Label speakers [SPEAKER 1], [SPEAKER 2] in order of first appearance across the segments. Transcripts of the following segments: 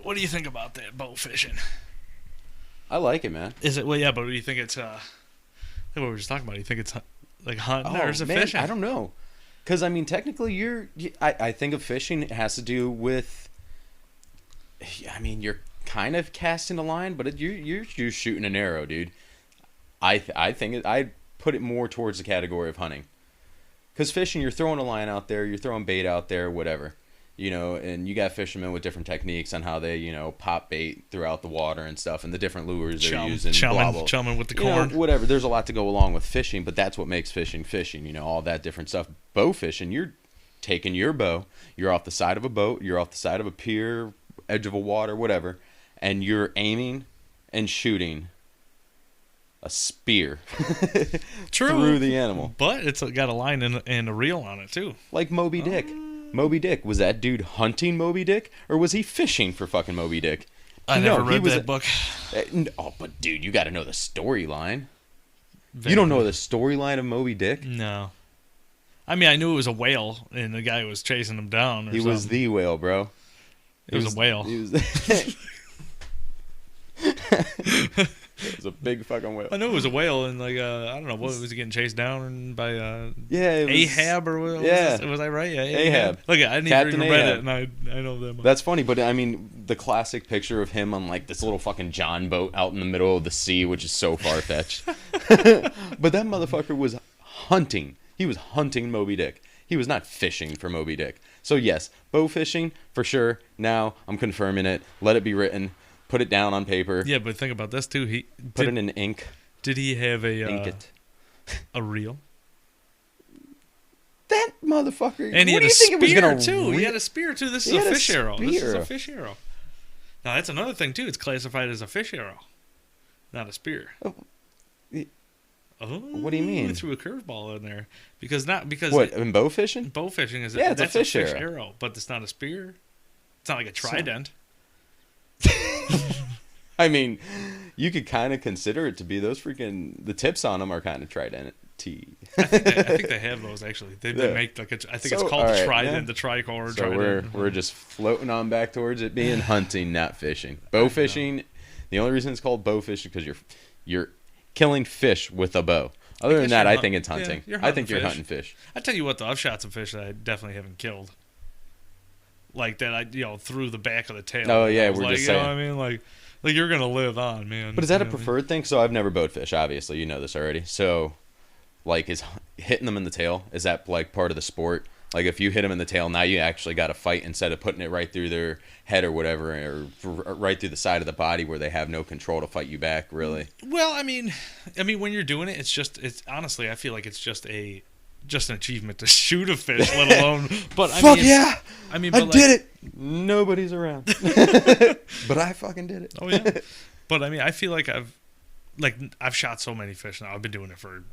[SPEAKER 1] What do you think about that bow fishing?
[SPEAKER 2] I like it, man.
[SPEAKER 1] Is it? Well, yeah, but do you think it's like what we were just talking about? Do you think it's like hunting or is it
[SPEAKER 2] man,
[SPEAKER 1] fishing?
[SPEAKER 2] I don't know. Because, I mean, technically, I think of fishing, it has to do with, I mean, you're kind of casting a line, but you're shooting an arrow, dude. I think I'd put it more towards the category of hunting. Because fishing, you're throwing a line out there, you're throwing bait out there, whatever. You know, and you got fishermen with different techniques on how they, you know, pop bait throughout the water and stuff, and the different lures they're using.
[SPEAKER 1] Chumming with the corn.
[SPEAKER 2] You know, whatever. There's a lot to go along with fishing, but that's what makes fishing fishing. You know, all that different stuff. Bow fishing, you're taking your bow, you're off the side of a boat, you're off the side of a pier, edge of a water, whatever, and you're aiming and shooting a spear through the animal.
[SPEAKER 1] But it's got a line and a reel on it too.
[SPEAKER 2] Like Moby Dick. Moby Dick, was that dude hunting Moby Dick, or was he fishing for fucking Moby Dick?
[SPEAKER 1] I never read that book.
[SPEAKER 2] Oh, but dude, you got to know the storyline. You don't know the storyline of Moby Dick?
[SPEAKER 1] No. I mean, I knew it was a whale, and the guy was chasing him down. He
[SPEAKER 2] was the whale, bro.
[SPEAKER 1] It was a whale.
[SPEAKER 2] It was a big fucking whale.
[SPEAKER 1] I knew it was a whale, and like I don't know, what was he getting chased down by?
[SPEAKER 2] It was,
[SPEAKER 1] Ahab or what? Was I right? Yeah,
[SPEAKER 2] Ahab.
[SPEAKER 1] Look, I didn't even read it, and I know them.
[SPEAKER 2] That's funny, but I mean, the classic picture of him on like this little fucking John boat out in the middle of the sea, which is so far fetched. But that motherfucker was hunting. He was hunting Moby Dick. He was not fishing for Moby Dick. So yes, bow fishing for sure. Now I'm confirming it. Let it be written. Put it down on paper.
[SPEAKER 1] Yeah, but think about this too. He
[SPEAKER 2] put it in ink.
[SPEAKER 1] Did he have a reel?
[SPEAKER 2] That motherfucker.
[SPEAKER 1] And he had a spear too. He had a spear too. This is a fish arrow.
[SPEAKER 2] Spear.
[SPEAKER 1] This is a fish arrow. Now that's another thing too. It's classified as a fish arrow, not a spear.
[SPEAKER 2] What do you mean?
[SPEAKER 1] We threw a curveball in there because
[SPEAKER 2] what in bow fishing?
[SPEAKER 1] Bow fishing is
[SPEAKER 2] it's a fish arrow,
[SPEAKER 1] but it's not a spear. It's not like a trident.
[SPEAKER 2] I mean, you could kind of consider it to be those freaking. The tips on them are kind of trident.
[SPEAKER 1] I think they have those actually. They make like I think it's called the trident, the tricord.
[SPEAKER 2] So we're just floating on back towards it being hunting, not fishing. Bow fishing. The only reason it's called bow fishing because you're killing fish with a bow. Other than that, I think it's hunting.
[SPEAKER 1] Yeah,
[SPEAKER 2] I think you're hunting fish.
[SPEAKER 1] I tell you what, though, I've shot some fish that I definitely haven't killed. Like that, through the back of the tail.
[SPEAKER 2] Oh yeah, we're
[SPEAKER 1] like,
[SPEAKER 2] just saying.
[SPEAKER 1] You know what I mean? Like you're gonna live on, man.
[SPEAKER 2] But is that a preferred thing? So I've never bowed fish. Obviously, you know this already. So, like, is hitting them in the tail, is that like part of the sport? Like, if you hit them in the tail, now you actually got to fight instead of putting it right through their head or whatever, or right through the side of the body where they have no control to fight you back. Really?
[SPEAKER 1] Well, I mean, when you're doing it, it's honestly, I feel like it's just an achievement to shoot a fish, let alone. But I
[SPEAKER 2] did it. Nobody's around, but I fucking did it.
[SPEAKER 1] Oh yeah. But I mean, I feel like I've shot so many fish now. I've been doing it for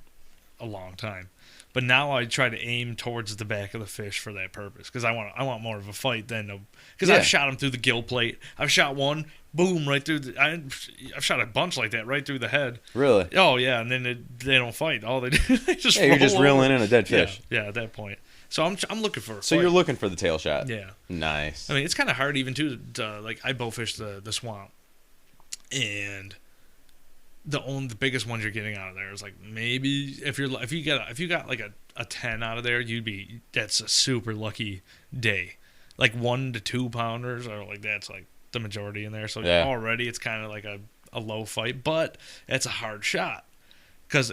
[SPEAKER 1] a long time. But now I try to aim towards the back of the fish for that purpose because I want more of a fight than because I've shot them through the gill plate. I've shot one, boom, right through I've shot a bunch like that right through the head.
[SPEAKER 2] Really?
[SPEAKER 1] Oh yeah, and then they don't fight. All they do they just
[SPEAKER 2] you're just reeling in a dead fish.
[SPEAKER 1] Yeah, at that point. So I'm looking for a
[SPEAKER 2] So
[SPEAKER 1] fight.
[SPEAKER 2] you're looking for the tail shot.
[SPEAKER 1] Yeah.
[SPEAKER 2] Nice.
[SPEAKER 1] I mean, it's kind of hard even too. Like I bowfish the swamp, and the biggest ones you're getting out of there is like maybe if you got like a 10 out of there, that's a super lucky day. Like 1 to 2 pounders or like that's like the majority in there. So already it's kind of like a low fight, but it's a hard shot because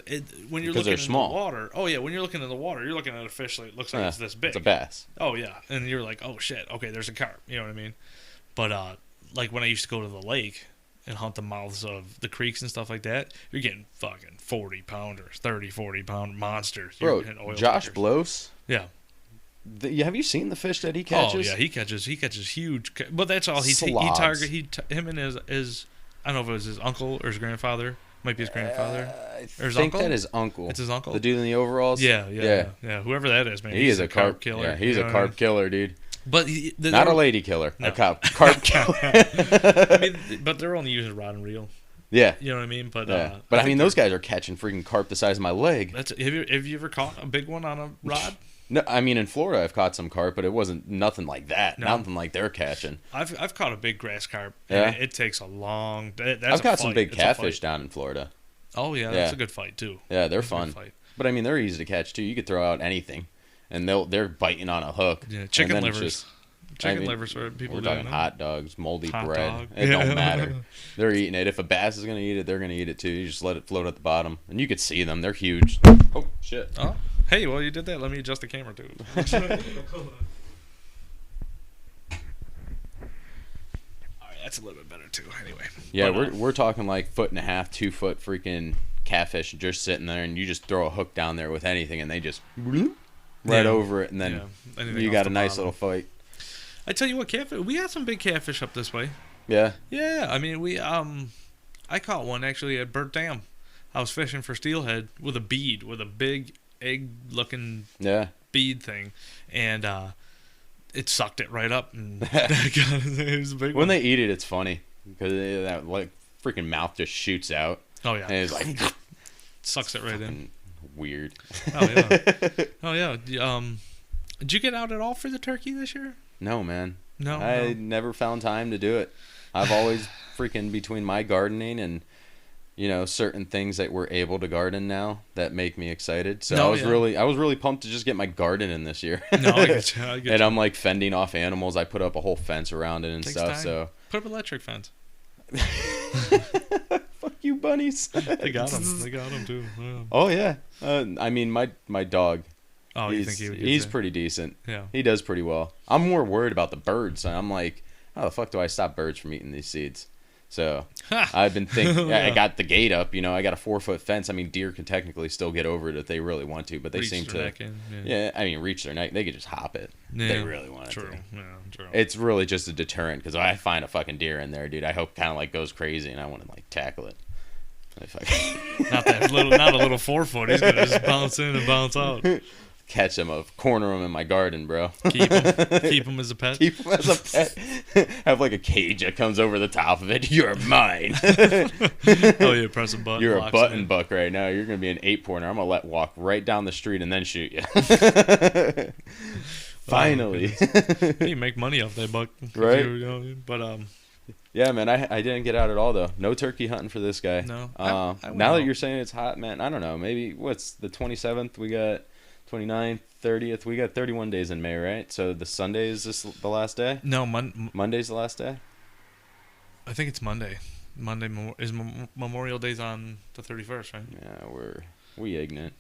[SPEAKER 1] when you're looking into the water. Oh yeah, when you're looking in the water, you're looking at a fish that looks like it's this big.
[SPEAKER 2] It's a bass.
[SPEAKER 1] Oh yeah, and you're like, oh shit, okay, there's a carp. You know what I mean? But like when I used to go to the lake and hunt the mouths of the creeks and stuff like that, you're getting fucking 40 pounders, 30, 40 pound monsters.
[SPEAKER 2] Bro, Josh Blows.
[SPEAKER 1] Yeah.
[SPEAKER 2] Have you seen the fish that he catches?
[SPEAKER 1] Oh yeah, he catches huge. But that's all he him and his I don't know if it was his uncle or his grandfather. Might be his grandfather.
[SPEAKER 2] I think that is uncle.
[SPEAKER 1] It's his uncle.
[SPEAKER 2] The dude in the overalls.
[SPEAKER 1] Yeah. Whoever that is, man.
[SPEAKER 2] He is a carp
[SPEAKER 1] killer.
[SPEAKER 2] Yeah, he's a carp killer, dude.
[SPEAKER 1] But
[SPEAKER 2] not a lady killer, no. A carp killer.
[SPEAKER 1] I mean, but they're only using rod and reel.
[SPEAKER 2] Yeah.
[SPEAKER 1] You know what I mean? But
[SPEAKER 2] Yeah. But I mean, those guys are catching freaking carp the size of my leg.
[SPEAKER 1] Have you ever caught a big one on a rod?
[SPEAKER 2] No, I mean in Florida I've caught some carp, but it wasn't nothing like that.
[SPEAKER 1] No.
[SPEAKER 2] Nothing like they're catching.
[SPEAKER 1] I've caught a big grass carp.
[SPEAKER 2] Yeah.
[SPEAKER 1] And it takes a long.
[SPEAKER 2] I've caught some big catfish down in Florida.
[SPEAKER 1] Oh yeah, that's a good fight too.
[SPEAKER 2] Yeah, they're fun. But I mean, they're easy to catch too. You could throw out anything, and they're biting on a hook.
[SPEAKER 1] Yeah, chicken livers. Livers are people.
[SPEAKER 2] We're talking hot dogs, moldy
[SPEAKER 1] hot
[SPEAKER 2] bread.
[SPEAKER 1] Dog.
[SPEAKER 2] It don't matter. They're eating it. If a bass is gonna eat it, they're gonna eat it too. You just let it float at the bottom, and you could see them. They're huge. Oh shit.
[SPEAKER 1] Oh, hey, well you did that. Let me adjust the camera too. That's a little bit better too. Anyway.
[SPEAKER 2] Yeah, we're talking like 1.5 2 foot freaking catfish just sitting there, and you just throw a hook down there with anything, and they just right over it, and then you got a nice little fight.
[SPEAKER 1] I tell you what, catfish. We had some big catfish up this way.
[SPEAKER 2] Yeah.
[SPEAKER 1] Yeah, I mean I caught one actually at Burt Dam. I was fishing for steelhead with a bead, with a big egg-looking bead thing, and it sucked it right up, and it was a big one.
[SPEAKER 2] When they eat it, it's funny because that like freaking mouth just shoots out.
[SPEAKER 1] Oh yeah,
[SPEAKER 2] and it's like
[SPEAKER 1] sucks it right in.
[SPEAKER 2] Weird.
[SPEAKER 1] Oh yeah. Oh yeah. Did you get out at all for the turkey this year?
[SPEAKER 2] No, man.
[SPEAKER 1] No.
[SPEAKER 2] I never found time to do it. I've always freaking between my gardening and certain things that we're able to garden now that make me excited. So I was really pumped to just get my garden in this year.
[SPEAKER 1] No, I get you.
[SPEAKER 2] And I'm like fending off animals. I put up a whole fence around it and stuff.
[SPEAKER 1] Time.
[SPEAKER 2] So
[SPEAKER 1] put up an electric fence.
[SPEAKER 2] Fuck you, bunnies.
[SPEAKER 1] They got them. They got them too. Yeah.
[SPEAKER 2] Oh yeah. I mean my dog.
[SPEAKER 1] Oh, you think
[SPEAKER 2] he's pretty decent.
[SPEAKER 1] Yeah.
[SPEAKER 2] He does pretty well. I'm more worried about the birds. I'm like, how the fuck do I stop birds from eating these seeds? So I've been thinking. Yeah. I got the gate up. I got a 4-foot fence. I mean, deer can technically still get over it if they really want to, but they seem to. I mean, reach their neck. They could just hop it.
[SPEAKER 1] Yeah,
[SPEAKER 2] they really want
[SPEAKER 1] to.
[SPEAKER 2] Yeah,
[SPEAKER 1] true.
[SPEAKER 2] It's really just a deterrent because I find a fucking deer in there, dude. I hope kind of like goes crazy and I want to like tackle it.
[SPEAKER 1] Not a little 4-foot. He's gonna just bounce in and bounce out.
[SPEAKER 2] Catch him, corner him in my garden, bro.
[SPEAKER 1] Keep him as a pet.
[SPEAKER 2] Keep him as a pet. Have like a cage that comes over the top of it. You're mine.
[SPEAKER 1] Oh yeah, press a button.
[SPEAKER 2] You're a button buck right now. You're gonna be an 8-pointer. I'm gonna walk right down the street and then shoot you. Finally.
[SPEAKER 1] You make money off that buck,
[SPEAKER 2] right?
[SPEAKER 1] But
[SPEAKER 2] yeah, man, I didn't get out at all though. No turkey hunting for this guy.
[SPEAKER 1] No.
[SPEAKER 2] Now that you're saying it's hot, man, I don't know. Maybe what's the 27th? We got 29th, 30th. We got 31 days in May, right? So the Sunday is this the last day?
[SPEAKER 1] No,
[SPEAKER 2] Monday's the last day.
[SPEAKER 1] I think it's Monday. Monday is Memorial Day's on the 31st, right?
[SPEAKER 2] Yeah, we ignorant.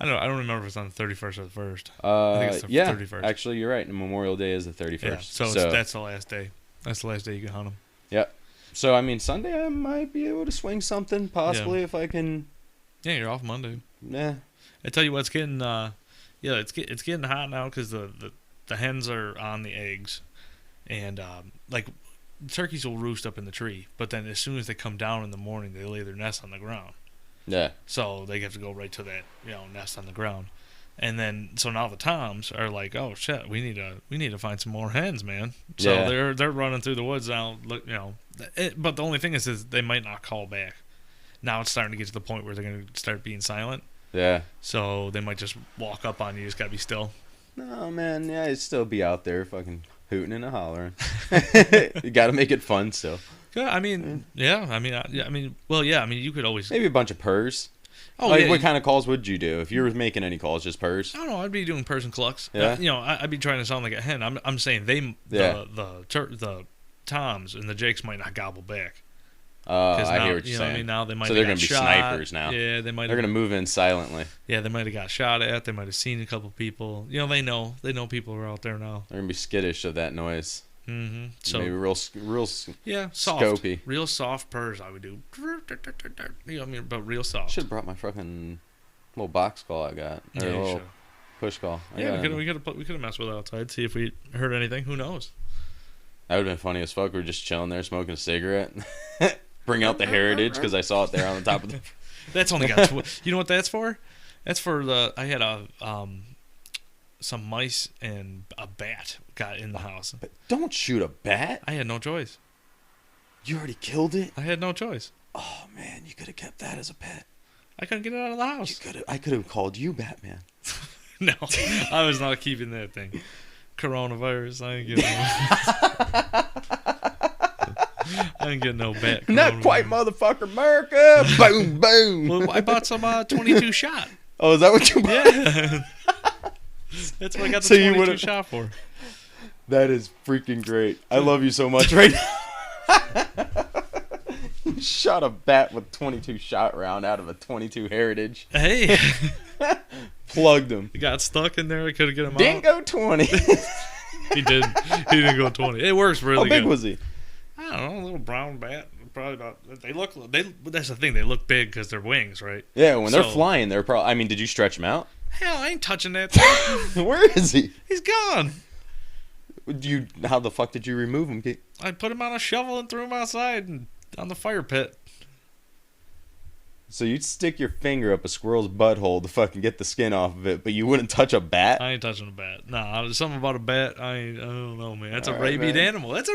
[SPEAKER 1] I don't remember if it's on the 31st or the 1st. I think it's the 31st.
[SPEAKER 2] Actually, you're right. Memorial Day is the 31st.
[SPEAKER 1] Yeah, so that's the last day. That's the last day you can hunt them.
[SPEAKER 2] Yep. So I mean, Sunday I might be able to swing something possibly if I can.
[SPEAKER 1] Yeah, you're off Monday.
[SPEAKER 2] Yeah.
[SPEAKER 1] I tell you what, it's getting it's getting hot now because the hens are on the eggs, and like turkeys will roost up in the tree, but then as soon as they come down in the morning, they lay their nest on the ground.
[SPEAKER 2] Yeah.
[SPEAKER 1] So they have to go right to that nest on the ground, and then so now the toms are like, oh shit, we need to find some more hens, man. So they're running through the woods now. Look, but the only thing is they might not call back. Now it's starting to get to the point where they're going to start being silent.
[SPEAKER 2] Yeah.
[SPEAKER 1] So they might just walk up on you. You just gotta be still.
[SPEAKER 2] No, man. Yeah, I'd still be out there fucking hooting and hollering. You gotta make it fun still.
[SPEAKER 1] Yeah, I mean, you could always
[SPEAKER 2] maybe a bunch of purrs.
[SPEAKER 1] Oh,
[SPEAKER 2] what kind of calls would you do if you were making any calls? Just purrs?
[SPEAKER 1] I don't know. I'd be doing purrs and clucks.
[SPEAKER 2] Yeah.
[SPEAKER 1] I'd be trying to sound like a hen. I'm saying the toms and the jakes might not gobble back.
[SPEAKER 2] I hear what you're saying.
[SPEAKER 1] I mean, now they might.
[SPEAKER 2] So they're going to be snipers now.
[SPEAKER 1] Yeah, they might.
[SPEAKER 2] They're going to move in silently.
[SPEAKER 1] Yeah, they might have got shot at. They might have seen a couple people. They know people are out there now.
[SPEAKER 2] They're going to be skittish of that noise.
[SPEAKER 1] Mm-hmm. So
[SPEAKER 2] maybe real
[SPEAKER 1] soft,
[SPEAKER 2] scopy,
[SPEAKER 1] real soft purrs. I would do. But real soft.
[SPEAKER 2] Should have brought my fucking little box call I got, or a little push call.
[SPEAKER 1] We could have messed with it outside, see if we heard anything. Who knows?
[SPEAKER 2] That would have been funny as fuck. We're just chilling there, smoking a cigarette. Bring out the heritage because I saw it there on the top of the.
[SPEAKER 1] That's only got. You know what that's for? That's for I had some mice and a bat got in the house.
[SPEAKER 2] But don't shoot a bat.
[SPEAKER 1] I had no choice.
[SPEAKER 2] You already killed it?
[SPEAKER 1] I had no choice.
[SPEAKER 2] Oh, man, you could have kept that as a pet.
[SPEAKER 1] I couldn't get it out of the house.
[SPEAKER 2] I could have called you Batman.
[SPEAKER 1] No, I was not keeping that thing. Coronavirus, I ain't getting no. I ain't getting no bat.
[SPEAKER 2] Not quite, motherfucker, America. Boom, boom.
[SPEAKER 1] Well, I bought some 22 shot.
[SPEAKER 2] Oh, is that what you bought?
[SPEAKER 1] Yeah. That's what I got the 22 shot for.
[SPEAKER 2] That is freaking great. I love you so much right now. You shot a bat with 22 shot round out of a 22 Heritage.
[SPEAKER 1] Hey.
[SPEAKER 2] Plugged him.
[SPEAKER 1] He got stuck in there. I couldn't get him
[SPEAKER 2] Didn't
[SPEAKER 1] out.
[SPEAKER 2] go 20.
[SPEAKER 1] He did. He didn't go 20. It works really good.
[SPEAKER 2] How big was he?
[SPEAKER 1] I don't know. A little brown bat. Probably about. That's the thing. They look big because they're wings, right?
[SPEAKER 2] Yeah, when they're flying, they're probably. I mean, did you stretch them out?
[SPEAKER 1] Hell, I ain't touching that thing.
[SPEAKER 2] Where is he?
[SPEAKER 1] He's gone.
[SPEAKER 2] How the fuck did you remove him?
[SPEAKER 1] I put him on a shovel and threw him outside and on the fire pit.
[SPEAKER 2] So you'd stick your finger up a squirrel's butthole to fucking get the skin off of it, but you wouldn't touch a bat?
[SPEAKER 1] I ain't touching a bat. Nah, there's something about a bat. I don't know, man. That's a
[SPEAKER 2] Right,
[SPEAKER 1] rabid
[SPEAKER 2] man.
[SPEAKER 1] animal. That's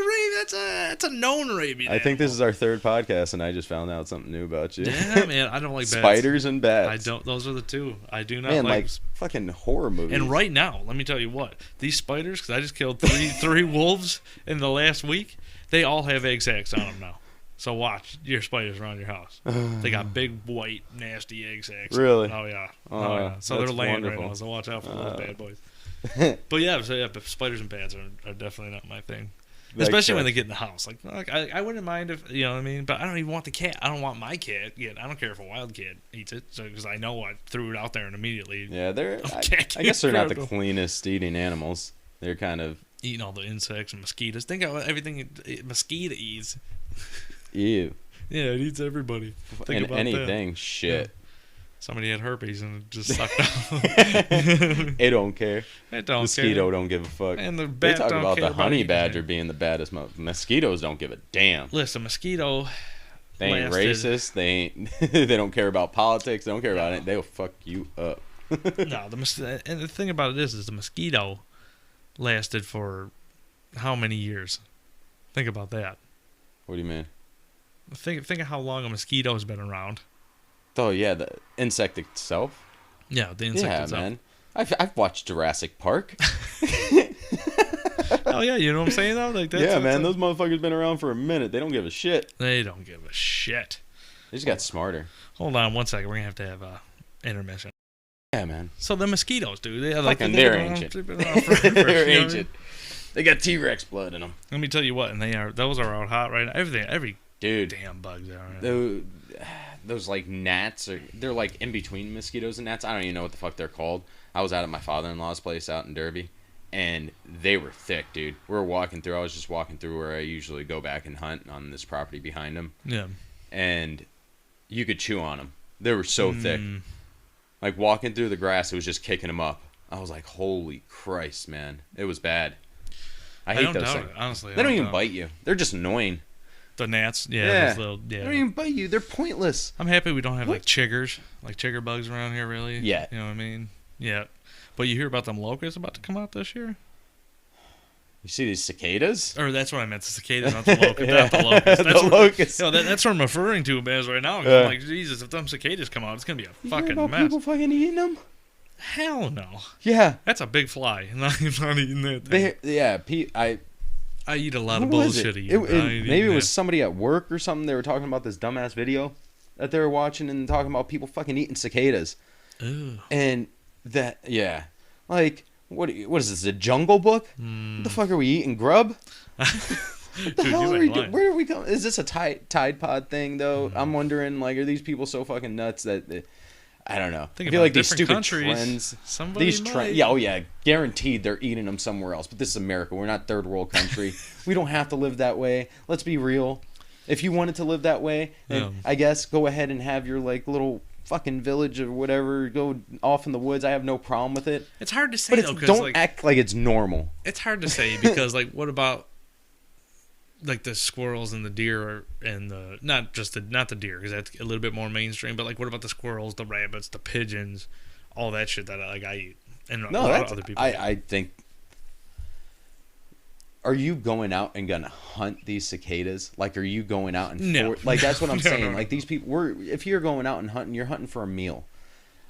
[SPEAKER 1] a known rabid
[SPEAKER 2] I think this is our third podcast, and I just found out something new about you.
[SPEAKER 1] Yeah, man. I don't like bats.
[SPEAKER 2] Spiders and bats.
[SPEAKER 1] I don't. Those are the two. I do not
[SPEAKER 2] Man,
[SPEAKER 1] like.
[SPEAKER 2] fucking horror movies.
[SPEAKER 1] And right now, let me tell you what. These spiders, because I just killed three wolves in the last week, they all have egg sacs on them now. So watch your spiders around your house. They got big, white, nasty egg sacs.
[SPEAKER 2] Really?
[SPEAKER 1] Oh, yeah. Yeah. So they're
[SPEAKER 2] that's
[SPEAKER 1] laying
[SPEAKER 2] wonderful.
[SPEAKER 1] right now, so watch out for those bad boys. But yeah, but spiders and bats are definitely not my thing. Especially when they get in the house. Like I wouldn't mind if, you know what I mean? But I don't even want the cat. I don't want my cat. I don't care if a wild cat eats it, because I know I threw it out there and immediately.
[SPEAKER 2] Yeah,
[SPEAKER 1] I
[SPEAKER 2] I guess they're not the cleanest eating animals. They're kind of
[SPEAKER 1] eating all the insects and mosquitoes. Think of everything a mosquito eats.
[SPEAKER 2] ew.
[SPEAKER 1] Yeah, it eats everybody. Think
[SPEAKER 2] And
[SPEAKER 1] about
[SPEAKER 2] anything,
[SPEAKER 1] that.
[SPEAKER 2] shit.
[SPEAKER 1] Yeah. Somebody had herpes and it just sucked out.
[SPEAKER 2] It don't care.
[SPEAKER 1] It don't
[SPEAKER 2] Mosquito
[SPEAKER 1] care.
[SPEAKER 2] don't give a fuck.
[SPEAKER 1] And the
[SPEAKER 2] They
[SPEAKER 1] bat
[SPEAKER 2] talk
[SPEAKER 1] don't
[SPEAKER 2] about
[SPEAKER 1] care
[SPEAKER 2] the honey
[SPEAKER 1] anything.
[SPEAKER 2] badger being the baddest. Mosquitoes don't give a damn.
[SPEAKER 1] Listen, mosquito.
[SPEAKER 2] They ain't
[SPEAKER 1] lasted-
[SPEAKER 2] racist. They ain't. They don't care about politics. They don't care about it. They'll fuck you up.
[SPEAKER 1] No, and the thing about it is the mosquito lasted for how many years? Think about that.
[SPEAKER 2] What do you mean?
[SPEAKER 1] Think of how long a mosquito's been around.
[SPEAKER 2] Oh yeah, the insect itself.
[SPEAKER 1] Yeah, the insect
[SPEAKER 2] Yeah,
[SPEAKER 1] itself.
[SPEAKER 2] man. I've watched Jurassic Park.
[SPEAKER 1] Oh yeah, you know what I'm saying though? Like
[SPEAKER 2] Yeah, man, those motherfuckers been around for a minute. They don't give a shit.
[SPEAKER 1] They don't give a shit.
[SPEAKER 2] They just got smarter.
[SPEAKER 1] Hold on 1 second. We're gonna have intermission.
[SPEAKER 2] Yeah, man.
[SPEAKER 1] So the mosquitoes, dude.
[SPEAKER 2] They're ancient.
[SPEAKER 1] They've been around forever,
[SPEAKER 2] They're
[SPEAKER 1] you know what I mean?
[SPEAKER 2] ancient. They got T-Rex blood in them.
[SPEAKER 1] Let me tell you what, and those are out hot right now. Every
[SPEAKER 2] Dude,
[SPEAKER 1] damn bugs are. Right now.
[SPEAKER 2] those like gnats they're like in between mosquitoes and gnats. I don't even know what the fuck they're called. I was out at my father-in-law's place out in Derby, and they were thick, dude. We were walking through. I was just walking through where I usually go back and hunt on this property behind them.
[SPEAKER 1] Yeah.
[SPEAKER 2] And you could chew on them. They were so thick. Like walking through the grass, it was just kicking them up. I was like, holy Christ, man. It was bad. I hate
[SPEAKER 1] don't
[SPEAKER 2] those
[SPEAKER 1] doubt
[SPEAKER 2] things.
[SPEAKER 1] it, honestly.
[SPEAKER 2] They don't even bite you. They're just annoying.
[SPEAKER 1] The gnats,
[SPEAKER 2] Yeah.
[SPEAKER 1] those little,
[SPEAKER 2] They don't even bite you. They're pointless.
[SPEAKER 1] I'm happy we don't have like chiggers, like chigger bugs around here, really.
[SPEAKER 2] Yeah.
[SPEAKER 1] You know what I mean? Yeah. But you hear about them locusts about to come out this year?
[SPEAKER 2] You see these cicadas?
[SPEAKER 1] Or that's what I meant, the cicadas, not the locusts.
[SPEAKER 2] Yeah.
[SPEAKER 1] Not the locusts.
[SPEAKER 2] The
[SPEAKER 1] That's
[SPEAKER 2] locusts.
[SPEAKER 1] That's what I'm referring to as right now. 'Cause
[SPEAKER 2] Yeah.
[SPEAKER 1] I'm like, Jesus, if them cicadas come out, it's going to be a
[SPEAKER 2] You hear
[SPEAKER 1] fucking
[SPEAKER 2] about
[SPEAKER 1] mess.
[SPEAKER 2] people fucking eating them?
[SPEAKER 1] Hell no.
[SPEAKER 2] Yeah.
[SPEAKER 1] That's a big fly. I'm not eating that thing. I eat a lot of
[SPEAKER 2] Who was
[SPEAKER 1] bullshit.
[SPEAKER 2] it? Maybe it was somebody at work or something. They were talking about this dumbass video that they were watching and talking about people fucking eating cicadas.
[SPEAKER 1] Ew.
[SPEAKER 2] And that, yeah. Like, what is this, a Jungle Book? What the fuck are we eating, grub? What the
[SPEAKER 1] Dude,
[SPEAKER 2] hell
[SPEAKER 1] you
[SPEAKER 2] are
[SPEAKER 1] ain't
[SPEAKER 2] we
[SPEAKER 1] lying.
[SPEAKER 2] doing? Where are we going? Is this a Tide Pod thing, though? I'm wondering, like, are these people so fucking nuts that... I don't know.
[SPEAKER 1] Think
[SPEAKER 2] I feel
[SPEAKER 1] about
[SPEAKER 2] like these
[SPEAKER 1] different
[SPEAKER 2] stupid
[SPEAKER 1] countries.
[SPEAKER 2] trends.
[SPEAKER 1] Somebody might.
[SPEAKER 2] Yeah, oh yeah, guaranteed they're eating them somewhere else. But this is America. We're not third world country. We don't have to live that way. Let's be real. If you wanted to live that way, then
[SPEAKER 1] Yeah.
[SPEAKER 2] I guess go ahead and have your like little fucking village or whatever. Go off in the woods. I have no problem with it.
[SPEAKER 1] It's hard to say,
[SPEAKER 2] But
[SPEAKER 1] though, because,
[SPEAKER 2] don't
[SPEAKER 1] like,
[SPEAKER 2] act like it's normal.
[SPEAKER 1] it's hard to say because, like, what about, like, the squirrels and the deer and the not the deer, because that's a little bit more mainstream, but, like, what about the squirrels, the rabbits, the pigeons, all that shit that I eat, and a
[SPEAKER 2] No,
[SPEAKER 1] lot
[SPEAKER 2] that's
[SPEAKER 1] of other people eat.
[SPEAKER 2] I think. are you going out and gonna hunt these cicadas? Like, are you going out and
[SPEAKER 1] No.
[SPEAKER 2] like that's what I'm saying.
[SPEAKER 1] No.
[SPEAKER 2] Like these people, if you're going out and hunting, you're hunting for a meal.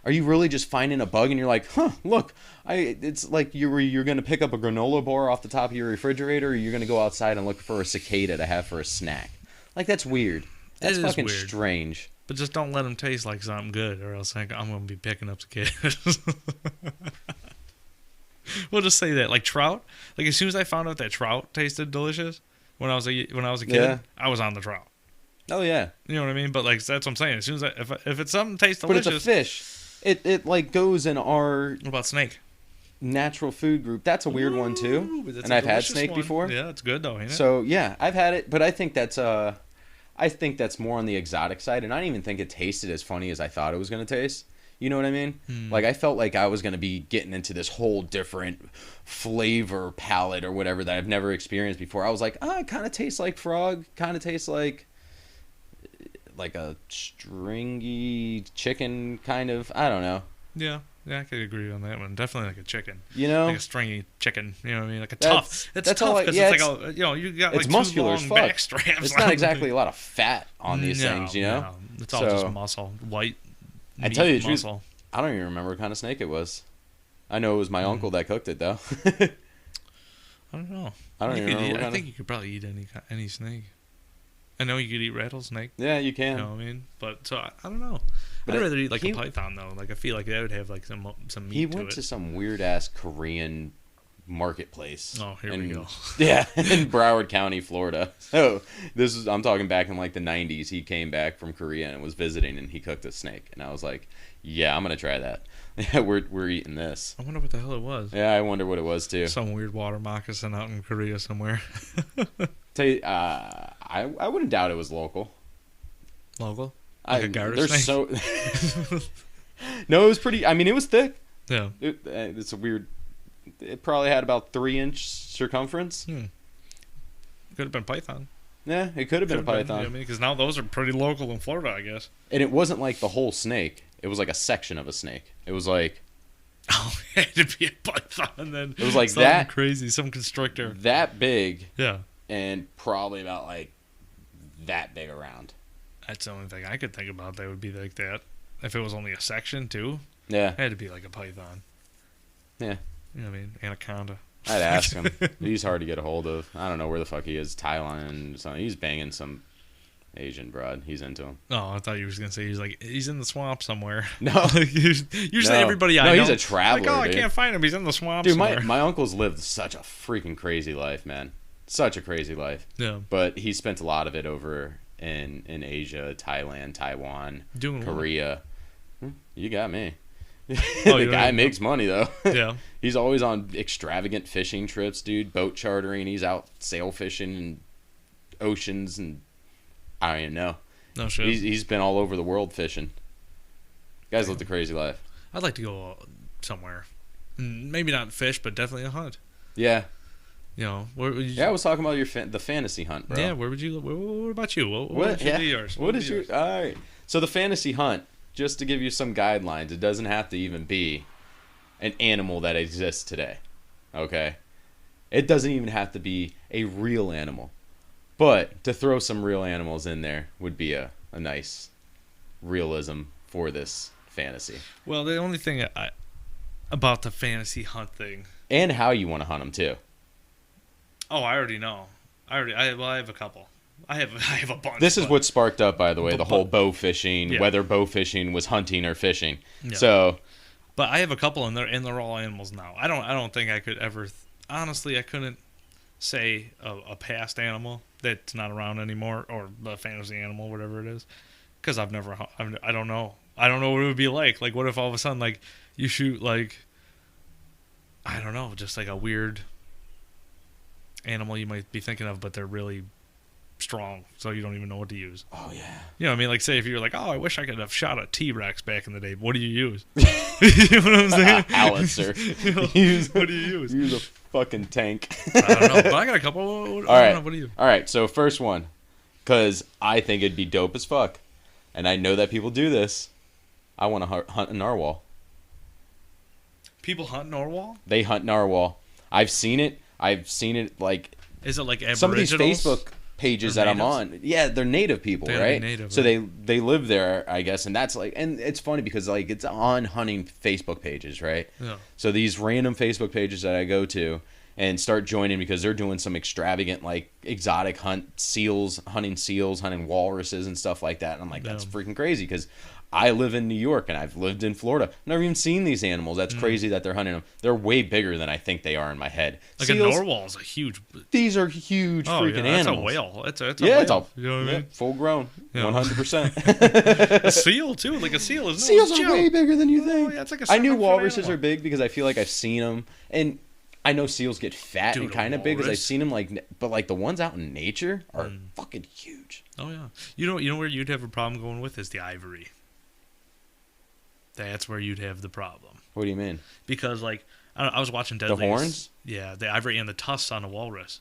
[SPEAKER 2] Are you really just finding a bug and you're like, huh, look, it's like you're going to pick up a granola bar off the top of your refrigerator, or you're going to go outside and look for a cicada to have for a snack? Like, that's weird. That's fucking
[SPEAKER 1] weird.
[SPEAKER 2] strange.
[SPEAKER 1] But just don't let them taste like something good, or else I'm going to be picking up cicadas. We'll just say that. Like trout, like as soon as I found out that trout tasted delicious when I was a kid,
[SPEAKER 2] Yeah.
[SPEAKER 1] I was on the trout.
[SPEAKER 2] Oh, yeah.
[SPEAKER 1] You know what I mean? But like that's what I'm saying. As soon as if it's something tastes delicious,
[SPEAKER 2] But it's a fish. It like goes in our
[SPEAKER 1] what about snake?
[SPEAKER 2] natural food group. That's a weird one too.
[SPEAKER 1] Ooh, that's
[SPEAKER 2] And
[SPEAKER 1] a
[SPEAKER 2] I've had
[SPEAKER 1] delicious
[SPEAKER 2] snake
[SPEAKER 1] one.
[SPEAKER 2] before.
[SPEAKER 1] Yeah, it's good though, ain't it?
[SPEAKER 2] So yeah, I've had it, but I think that's more on the exotic side, and I didn't even think it tasted as funny as I thought it was gonna taste. You know what I mean? Like I felt like I was gonna be getting into this whole different flavor palette or whatever that I've never experienced before. I was like, it kind of tastes like frog, kind of tastes like a stringy chicken, kind of. I don't know.
[SPEAKER 1] Yeah, I could agree on that one. Definitely like a chicken.
[SPEAKER 2] You know,
[SPEAKER 1] Like a stringy chicken. You know what I mean? Like a
[SPEAKER 2] That's-
[SPEAKER 1] tough. It's
[SPEAKER 2] that's
[SPEAKER 1] tough
[SPEAKER 2] all I-
[SPEAKER 1] because
[SPEAKER 2] yeah,
[SPEAKER 1] it's like a, you got
[SPEAKER 2] it's
[SPEAKER 1] like
[SPEAKER 2] muscular
[SPEAKER 1] two
[SPEAKER 2] as
[SPEAKER 1] long
[SPEAKER 2] fuck.
[SPEAKER 1] back straps.
[SPEAKER 2] it's not exactly a lot of fat on these things, you know.
[SPEAKER 1] No. It's all
[SPEAKER 2] So-
[SPEAKER 1] just muscle, white.
[SPEAKER 2] I tell you the
[SPEAKER 1] meat
[SPEAKER 2] truth,
[SPEAKER 1] muscle.
[SPEAKER 2] I don't even remember what kind of snake it was. I know it was my uncle that cooked it though.
[SPEAKER 1] I don't know.
[SPEAKER 2] I don't
[SPEAKER 1] You
[SPEAKER 2] even
[SPEAKER 1] could
[SPEAKER 2] remember
[SPEAKER 1] eat-
[SPEAKER 2] what
[SPEAKER 1] I
[SPEAKER 2] kind
[SPEAKER 1] think you could probably eat any snake. I know you could eat rattlesnake.
[SPEAKER 2] Yeah, you can.
[SPEAKER 1] You know what I mean? But so I don't know.
[SPEAKER 2] But
[SPEAKER 1] I'd rather eat like
[SPEAKER 2] he-
[SPEAKER 1] a python though. Like I feel like that would have like some meat
[SPEAKER 2] He
[SPEAKER 1] to
[SPEAKER 2] went
[SPEAKER 1] it.
[SPEAKER 2] to some weird ass Korean marketplace.
[SPEAKER 1] Oh, here we go.
[SPEAKER 2] Yeah, in Broward County, Florida. So I'm talking back in like the 90s. He came back from Korea and was visiting, and he cooked a snake, and I was like, yeah, I'm gonna try that. Yeah, we're eating this.
[SPEAKER 1] I wonder what the hell it was.
[SPEAKER 2] Yeah, I wonder what it was too.
[SPEAKER 1] Some weird water moccasin out in Korea somewhere.
[SPEAKER 2] Tell you, I wouldn't doubt it was local.
[SPEAKER 1] Local? Like a garter
[SPEAKER 2] there's
[SPEAKER 1] snake?
[SPEAKER 2] so no, it was pretty. I mean, it was thick.
[SPEAKER 1] Yeah.
[SPEAKER 2] It's a weird. It probably had about 3-inch circumference.
[SPEAKER 1] Could have been python.
[SPEAKER 2] Yeah, it could have been a python.
[SPEAKER 1] You know what I mean? Because now those are pretty local in Florida, I guess.
[SPEAKER 2] And it wasn't like the whole snake. It was like a section of a snake. It was like
[SPEAKER 1] Oh, it had to be a python then.
[SPEAKER 2] It was like
[SPEAKER 1] Something
[SPEAKER 2] that-
[SPEAKER 1] crazy, some constrictor.
[SPEAKER 2] that big
[SPEAKER 1] Yeah.
[SPEAKER 2] and probably about like that big around.
[SPEAKER 1] That's the only thing I could think about that would be like that. If it was only a section, too,
[SPEAKER 2] Yeah,
[SPEAKER 1] it had to be like a python.
[SPEAKER 2] yeah.
[SPEAKER 1] You know what I mean? Anaconda.
[SPEAKER 2] I'd ask him. He's hard to get a hold of. I don't know where the fuck he is. Thailand. So he's banging some Asian broad. He's into him.
[SPEAKER 1] Oh, I thought you were going to say he's in the swamp somewhere.
[SPEAKER 2] No.
[SPEAKER 1] Usually
[SPEAKER 2] No.
[SPEAKER 1] everybody I
[SPEAKER 2] No,
[SPEAKER 1] know.
[SPEAKER 2] he's a traveler,
[SPEAKER 1] Like, I
[SPEAKER 2] dude.
[SPEAKER 1] can't find him. He's in the swamp
[SPEAKER 2] Dude,
[SPEAKER 1] somewhere.
[SPEAKER 2] my uncle's lived such a freaking crazy life, man. Such a crazy life.
[SPEAKER 1] Yeah.
[SPEAKER 2] But he spent a lot of it over in Asia, Thailand, Taiwan,
[SPEAKER 1] Doing what?
[SPEAKER 2] Korea. You got me.
[SPEAKER 1] Oh,
[SPEAKER 2] The
[SPEAKER 1] you
[SPEAKER 2] guy
[SPEAKER 1] don't
[SPEAKER 2] makes money though.
[SPEAKER 1] Yeah.
[SPEAKER 2] He's always on extravagant fishing trips, dude. Boat chartering. He's out sail fishing in oceans, and I don't even know.
[SPEAKER 1] No shit.
[SPEAKER 2] He's been all over the world fishing. Guy's lived a crazy life.
[SPEAKER 1] I'd like to go somewhere. Maybe not fish, but definitely a hunt.
[SPEAKER 2] Yeah,
[SPEAKER 1] You know, where would you?
[SPEAKER 2] yeah. I was talking about the fantasy hunt, bro.
[SPEAKER 1] Yeah, where would you? What about you? What
[SPEAKER 2] What?
[SPEAKER 1] would
[SPEAKER 2] Yeah.
[SPEAKER 1] be yours?
[SPEAKER 2] What
[SPEAKER 1] would
[SPEAKER 2] is
[SPEAKER 1] be
[SPEAKER 2] your?
[SPEAKER 1] yours?
[SPEAKER 2] All right. So the fantasy hunt, just to give you some guidelines, it doesn't have to even be an animal that exists today. Okay. It doesn't even have to be a real animal, but to throw some real animals in there would be a nice realism for this fantasy,
[SPEAKER 1] Well, the only thing about the fantasy hunt thing.
[SPEAKER 2] and how you want to hunt them too.
[SPEAKER 1] Oh, I already know. I have a couple. I have a bunch.
[SPEAKER 2] This is
[SPEAKER 1] but-
[SPEAKER 2] what sparked up, by the way, the
[SPEAKER 1] But-
[SPEAKER 2] whole bow fishing,
[SPEAKER 1] Yeah.
[SPEAKER 2] whether bow fishing was hunting or fishing.
[SPEAKER 1] Yeah.
[SPEAKER 2] So
[SPEAKER 1] But I have a couple, and they're all animals now. I don't think I could ever. Honestly, I couldn't say a past animal that's not around anymore, or a fantasy animal, whatever it is, because I don't know. I don't know what it would be like. Like, what if all of a sudden, like, you shoot like, I don't know, just like a weird animal you might be thinking of, but they're really strong, so you don't even know what to use.
[SPEAKER 2] oh yeah.
[SPEAKER 1] You know what I mean? Like, say if you're like, oh, I wish I could have shot a T-Rex back in the day. What do you use? You know what I'm saying?
[SPEAKER 2] Howitzer.
[SPEAKER 1] You know,
[SPEAKER 2] Use-
[SPEAKER 1] what do you use?
[SPEAKER 2] Use a fucking tank.
[SPEAKER 1] I don't know, but I got a couple. I
[SPEAKER 2] All
[SPEAKER 1] don't
[SPEAKER 2] right.
[SPEAKER 1] know, what do you?
[SPEAKER 2] All right. So first one, because I think it'd be dope as fuck, and I know that people do this. I want to hunt a narwhal.
[SPEAKER 1] People hunt narwhal?
[SPEAKER 2] They hunt narwhal. I've seen it. I've seen it like
[SPEAKER 1] Is it like Aboriginals?
[SPEAKER 2] Some of these Facebook pages that I'm on, yeah, they're native people, right?
[SPEAKER 1] Native,
[SPEAKER 2] so
[SPEAKER 1] right?
[SPEAKER 2] they live there, I guess, and that's like, and it's funny because like it's on hunting Facebook pages, right?
[SPEAKER 1] Yeah.
[SPEAKER 2] So these random Facebook pages that I go to and start joining because they're doing some extravagant like exotic hunting seals, hunting walruses and stuff like that, and I'm like, that's freaking crazy because I live in New York and I've lived in Florida. I've never even seen these animals. That's crazy that they're hunting them. They're way bigger than I think they are in my head.
[SPEAKER 1] Like
[SPEAKER 2] Seals,
[SPEAKER 1] a narwhal is a huge.
[SPEAKER 2] these are huge freaking
[SPEAKER 1] that's
[SPEAKER 2] animals.
[SPEAKER 1] a whale. It's a
[SPEAKER 2] Yeah,
[SPEAKER 1] whale.
[SPEAKER 2] it's all
[SPEAKER 1] You know what I mean?
[SPEAKER 2] full grown,
[SPEAKER 1] Yeah.
[SPEAKER 2] 100%.
[SPEAKER 1] A seal too. Like a seal is.
[SPEAKER 2] Seals are way bigger than you think.
[SPEAKER 1] Yeah, it's like a
[SPEAKER 2] I knew
[SPEAKER 1] 7-foot
[SPEAKER 2] walruses
[SPEAKER 1] animal.
[SPEAKER 2] are big because I feel like I've seen them, and I know seals get fat
[SPEAKER 1] Dude,
[SPEAKER 2] and
[SPEAKER 1] a
[SPEAKER 2] kind of big because I've
[SPEAKER 1] walrus?
[SPEAKER 2] seen them. But like the ones out in nature are fucking huge.
[SPEAKER 1] Oh yeah. You know where you'd have a problem going with is the ivory. That's where you'd have the problem.
[SPEAKER 2] What do you mean?
[SPEAKER 1] Because like I was watching Deadliest.
[SPEAKER 2] The horns?
[SPEAKER 1] Yeah, the ivory and the tusks on a walrus.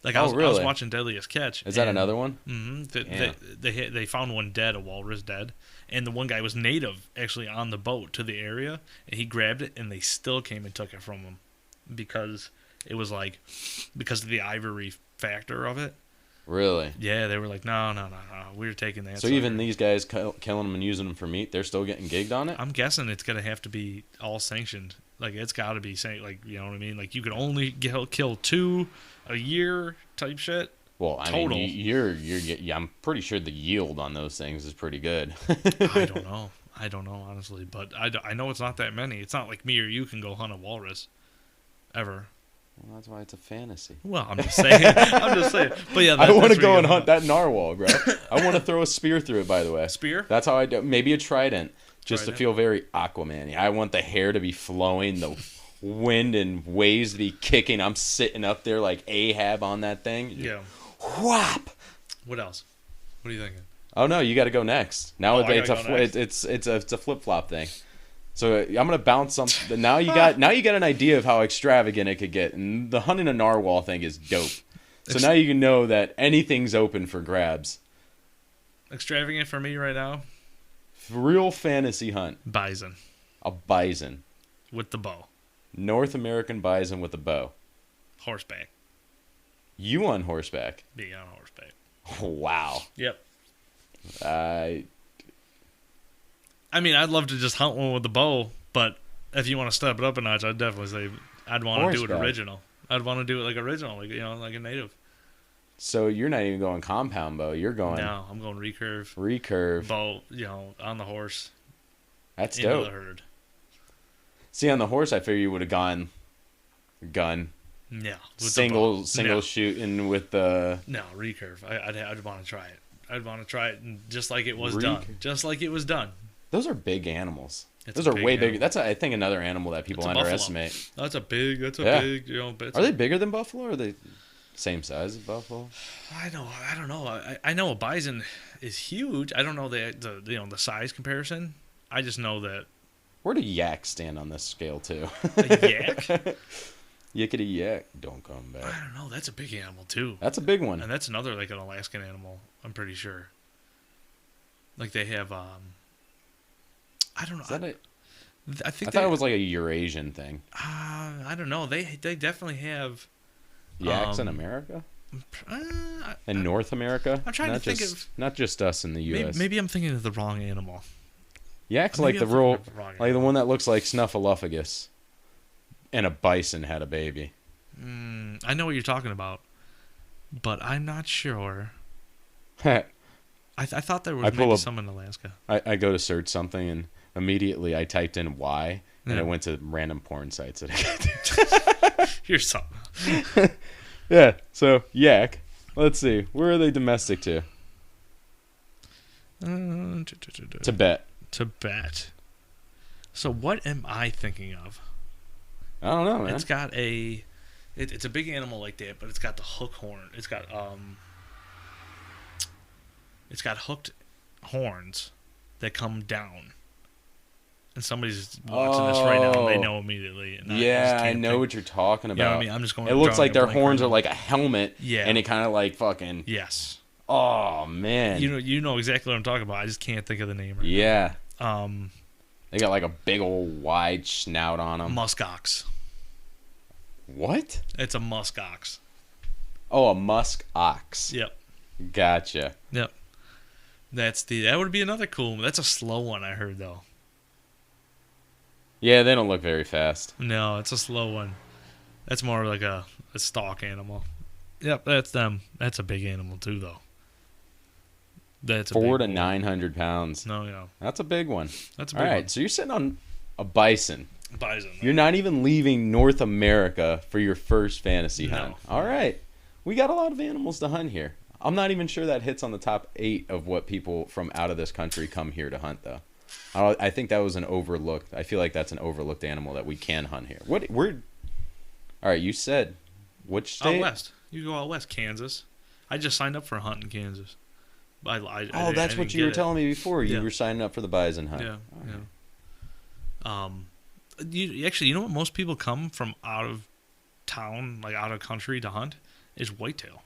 [SPEAKER 1] Like
[SPEAKER 2] Oh,
[SPEAKER 1] I was
[SPEAKER 2] really?
[SPEAKER 1] watching Deadliest Catch.
[SPEAKER 2] Is that another one?
[SPEAKER 1] Mm-hmm. They found one dead, a walrus dead, and the one guy was native actually on the boat to the area, and he grabbed it, and they still came and took it from him because it was like because of the ivory factor of it.
[SPEAKER 2] Really?
[SPEAKER 1] Yeah, they were like, no, we're taking that.
[SPEAKER 2] So even these guys killing them and using them for meat, they're still getting gigged on it?
[SPEAKER 1] I'm guessing it's gonna have to be all sanctioned. Like it's got to be like you know what I mean. Like you could only kill 2 a year type shit.
[SPEAKER 2] Well, I
[SPEAKER 1] Total.
[SPEAKER 2] mean, yeah, I'm pretty sure the yield on those things is pretty good.
[SPEAKER 1] I don't know honestly, but I know it's not that many. It's not like me or you can go hunt a walrus ever.
[SPEAKER 2] Well, that's why it's a fantasy.
[SPEAKER 1] Well, I'm just saying. But yeah,
[SPEAKER 2] I want to
[SPEAKER 1] that's
[SPEAKER 2] go
[SPEAKER 1] where
[SPEAKER 2] and
[SPEAKER 1] you
[SPEAKER 2] hunt that narwhal, bro. I want to throw a spear through it, by the way.
[SPEAKER 1] Spear?
[SPEAKER 2] That's how I do. Maybe a trident, just to
[SPEAKER 1] Trident.
[SPEAKER 2] feel very Aquaman-y. I want the hair to be flowing, the wind and waves to be kicking. I'm sitting up there like Ahab on that thing.
[SPEAKER 1] Yeah.
[SPEAKER 2] Whap!
[SPEAKER 1] What else? What are you thinking?
[SPEAKER 2] Oh no, you got to go next. Now
[SPEAKER 1] I
[SPEAKER 2] it's
[SPEAKER 1] gotta go next.
[SPEAKER 2] it's a flip flop thing. So I'm gonna bounce something. Now you got an idea of how extravagant it could get, and the hunting a narwhal thing is dope. So now you can know that anything's open for grabs.
[SPEAKER 1] Extravagant for me right now.
[SPEAKER 2] Real fantasy hunt.
[SPEAKER 1] Bison
[SPEAKER 2] A bison.
[SPEAKER 1] with the bow,
[SPEAKER 2] North American bison with a bow.
[SPEAKER 1] horseback.
[SPEAKER 2] You on horseback.
[SPEAKER 1] Being on horseback.
[SPEAKER 2] Wow.
[SPEAKER 1] Yep.
[SPEAKER 2] I
[SPEAKER 1] I mean, I'd love to just hunt one with the bow, but if you want to step it up a notch, I'd definitely say I'd want to do it
[SPEAKER 2] Horseback.
[SPEAKER 1] original. I'd want to do it like original, like like a native.
[SPEAKER 2] So you're not even going compound bow. You're going
[SPEAKER 1] No, I'm going recurve,
[SPEAKER 2] recurve.
[SPEAKER 1] bow, on the horse
[SPEAKER 2] That's
[SPEAKER 1] into
[SPEAKER 2] dope.
[SPEAKER 1] the herd.
[SPEAKER 2] See, on the horse, I figure you would have gone gun.
[SPEAKER 1] Yeah, with
[SPEAKER 2] Single
[SPEAKER 1] the bow. No.
[SPEAKER 2] shooting with the
[SPEAKER 1] No, recurve. I'd want to try it. I'd want to try it, and just like it was
[SPEAKER 2] Recurve.
[SPEAKER 1] done. Just like it was done.
[SPEAKER 2] Those are big animals.
[SPEAKER 1] It's
[SPEAKER 2] Those
[SPEAKER 1] a
[SPEAKER 2] are
[SPEAKER 1] big
[SPEAKER 2] way
[SPEAKER 1] animal.
[SPEAKER 2] bigger. That's I think another animal that people
[SPEAKER 1] It's a buffalo.
[SPEAKER 2] underestimate.
[SPEAKER 1] That's a big.
[SPEAKER 2] Yeah.
[SPEAKER 1] Bit.
[SPEAKER 2] Are they bigger than buffalo? Or are they same size as buffalo?
[SPEAKER 1] I don't know. I know a bison is huge. I don't know the size comparison. I just know that
[SPEAKER 2] Where do yaks stand on this scale too?
[SPEAKER 1] a yak.
[SPEAKER 2] Yickety yak, don't come
[SPEAKER 1] I
[SPEAKER 2] back.
[SPEAKER 1] don't know. That's a big animal too,
[SPEAKER 2] That's a big one.
[SPEAKER 1] and that's another like an Alaskan animal. I'm pretty sure. Like they have I don't know.
[SPEAKER 2] Is that a,
[SPEAKER 1] I think
[SPEAKER 2] I thought it was like a Eurasian thing.
[SPEAKER 1] I don't know. They definitely have.
[SPEAKER 2] Yaks in
[SPEAKER 1] Um,
[SPEAKER 2] America?
[SPEAKER 1] I-
[SPEAKER 2] In North America?
[SPEAKER 1] I'm trying to
[SPEAKER 2] not
[SPEAKER 1] think
[SPEAKER 2] just,
[SPEAKER 1] of-
[SPEAKER 2] not just us in the U.S.
[SPEAKER 1] maybe I'm thinking of the wrong animal.
[SPEAKER 2] Yaks
[SPEAKER 1] maybe
[SPEAKER 2] like the
[SPEAKER 1] I'm thinking
[SPEAKER 2] real,
[SPEAKER 1] of the wrong
[SPEAKER 2] like the
[SPEAKER 1] animal.
[SPEAKER 2] one that looks like Snuffleupagus, and a bison had a baby.
[SPEAKER 1] I know what you're talking about, but I'm not sure.
[SPEAKER 2] I
[SPEAKER 1] I thought there was
[SPEAKER 2] I pull
[SPEAKER 1] maybe
[SPEAKER 2] up-
[SPEAKER 1] some in Alaska.
[SPEAKER 2] go to search something and immediately I typed in Y and
[SPEAKER 1] Yeah.
[SPEAKER 2] it went to random porn sites that I got.
[SPEAKER 1] Here's something.
[SPEAKER 2] Yeah, so yak. Let's see. Where are they domestic to? Tibet.
[SPEAKER 1] Tibet. So what am I thinking of?
[SPEAKER 2] I don't know, man.
[SPEAKER 1] It's got it's a big animal like that, but it's got the hook horn. It's got hooked horns that come down. And somebody's watching this right now, and they know immediately. And
[SPEAKER 2] Yeah,
[SPEAKER 1] just
[SPEAKER 2] I
[SPEAKER 1] can't
[SPEAKER 2] know
[SPEAKER 1] think.
[SPEAKER 2] what you're talking about.
[SPEAKER 1] You know what I mean? I'm just going.
[SPEAKER 2] It looks
[SPEAKER 1] drawing
[SPEAKER 2] like
[SPEAKER 1] a
[SPEAKER 2] their
[SPEAKER 1] blank
[SPEAKER 2] horns
[SPEAKER 1] right
[SPEAKER 2] are
[SPEAKER 1] now.
[SPEAKER 2] like a helmet.
[SPEAKER 1] Yeah.
[SPEAKER 2] And it kind of like fucking.
[SPEAKER 1] Yes.
[SPEAKER 2] Oh man.
[SPEAKER 1] You know exactly what I'm talking about. I just can't think of the name right
[SPEAKER 2] Yeah.
[SPEAKER 1] now.
[SPEAKER 2] They got like a big old wide snout on them.
[SPEAKER 1] Muskox.
[SPEAKER 2] What?
[SPEAKER 1] It's a muskox.
[SPEAKER 2] Oh, a musk ox.
[SPEAKER 1] Yep.
[SPEAKER 2] Gotcha.
[SPEAKER 1] Yep. That would be another cool one. That's a slow one, I heard, though.
[SPEAKER 2] Yeah, they don't look very fast.
[SPEAKER 1] No, it's a slow one. That's more like a stock animal. Yep, that's them. That's a big animal, too, though. That's a
[SPEAKER 2] 400
[SPEAKER 1] big
[SPEAKER 2] to 900 pounds.
[SPEAKER 1] No, yeah.
[SPEAKER 2] That's a big one.
[SPEAKER 1] That's a
[SPEAKER 2] All
[SPEAKER 1] big
[SPEAKER 2] right,
[SPEAKER 1] one.
[SPEAKER 2] so you're sitting on a bison.
[SPEAKER 1] Bison.
[SPEAKER 2] You're not even leaving North America for your first fantasy
[SPEAKER 1] No.
[SPEAKER 2] hunt. All right. We got a lot of animals to hunt here. I'm not even sure that hits on the top 8 of what people from out of this country come here to hunt, though. I think that was an overlooked. I feel like that's an overlooked animal that we can hunt here. All right, you said which state?
[SPEAKER 1] Out west. You go out west, Kansas. I just signed up for a hunt in Kansas.
[SPEAKER 2] That's what you were telling me before. You were signing up for the bison hunt.
[SPEAKER 1] Yeah, yeah. You know what? Most people come from out of town, like out of country, to hunt is whitetail.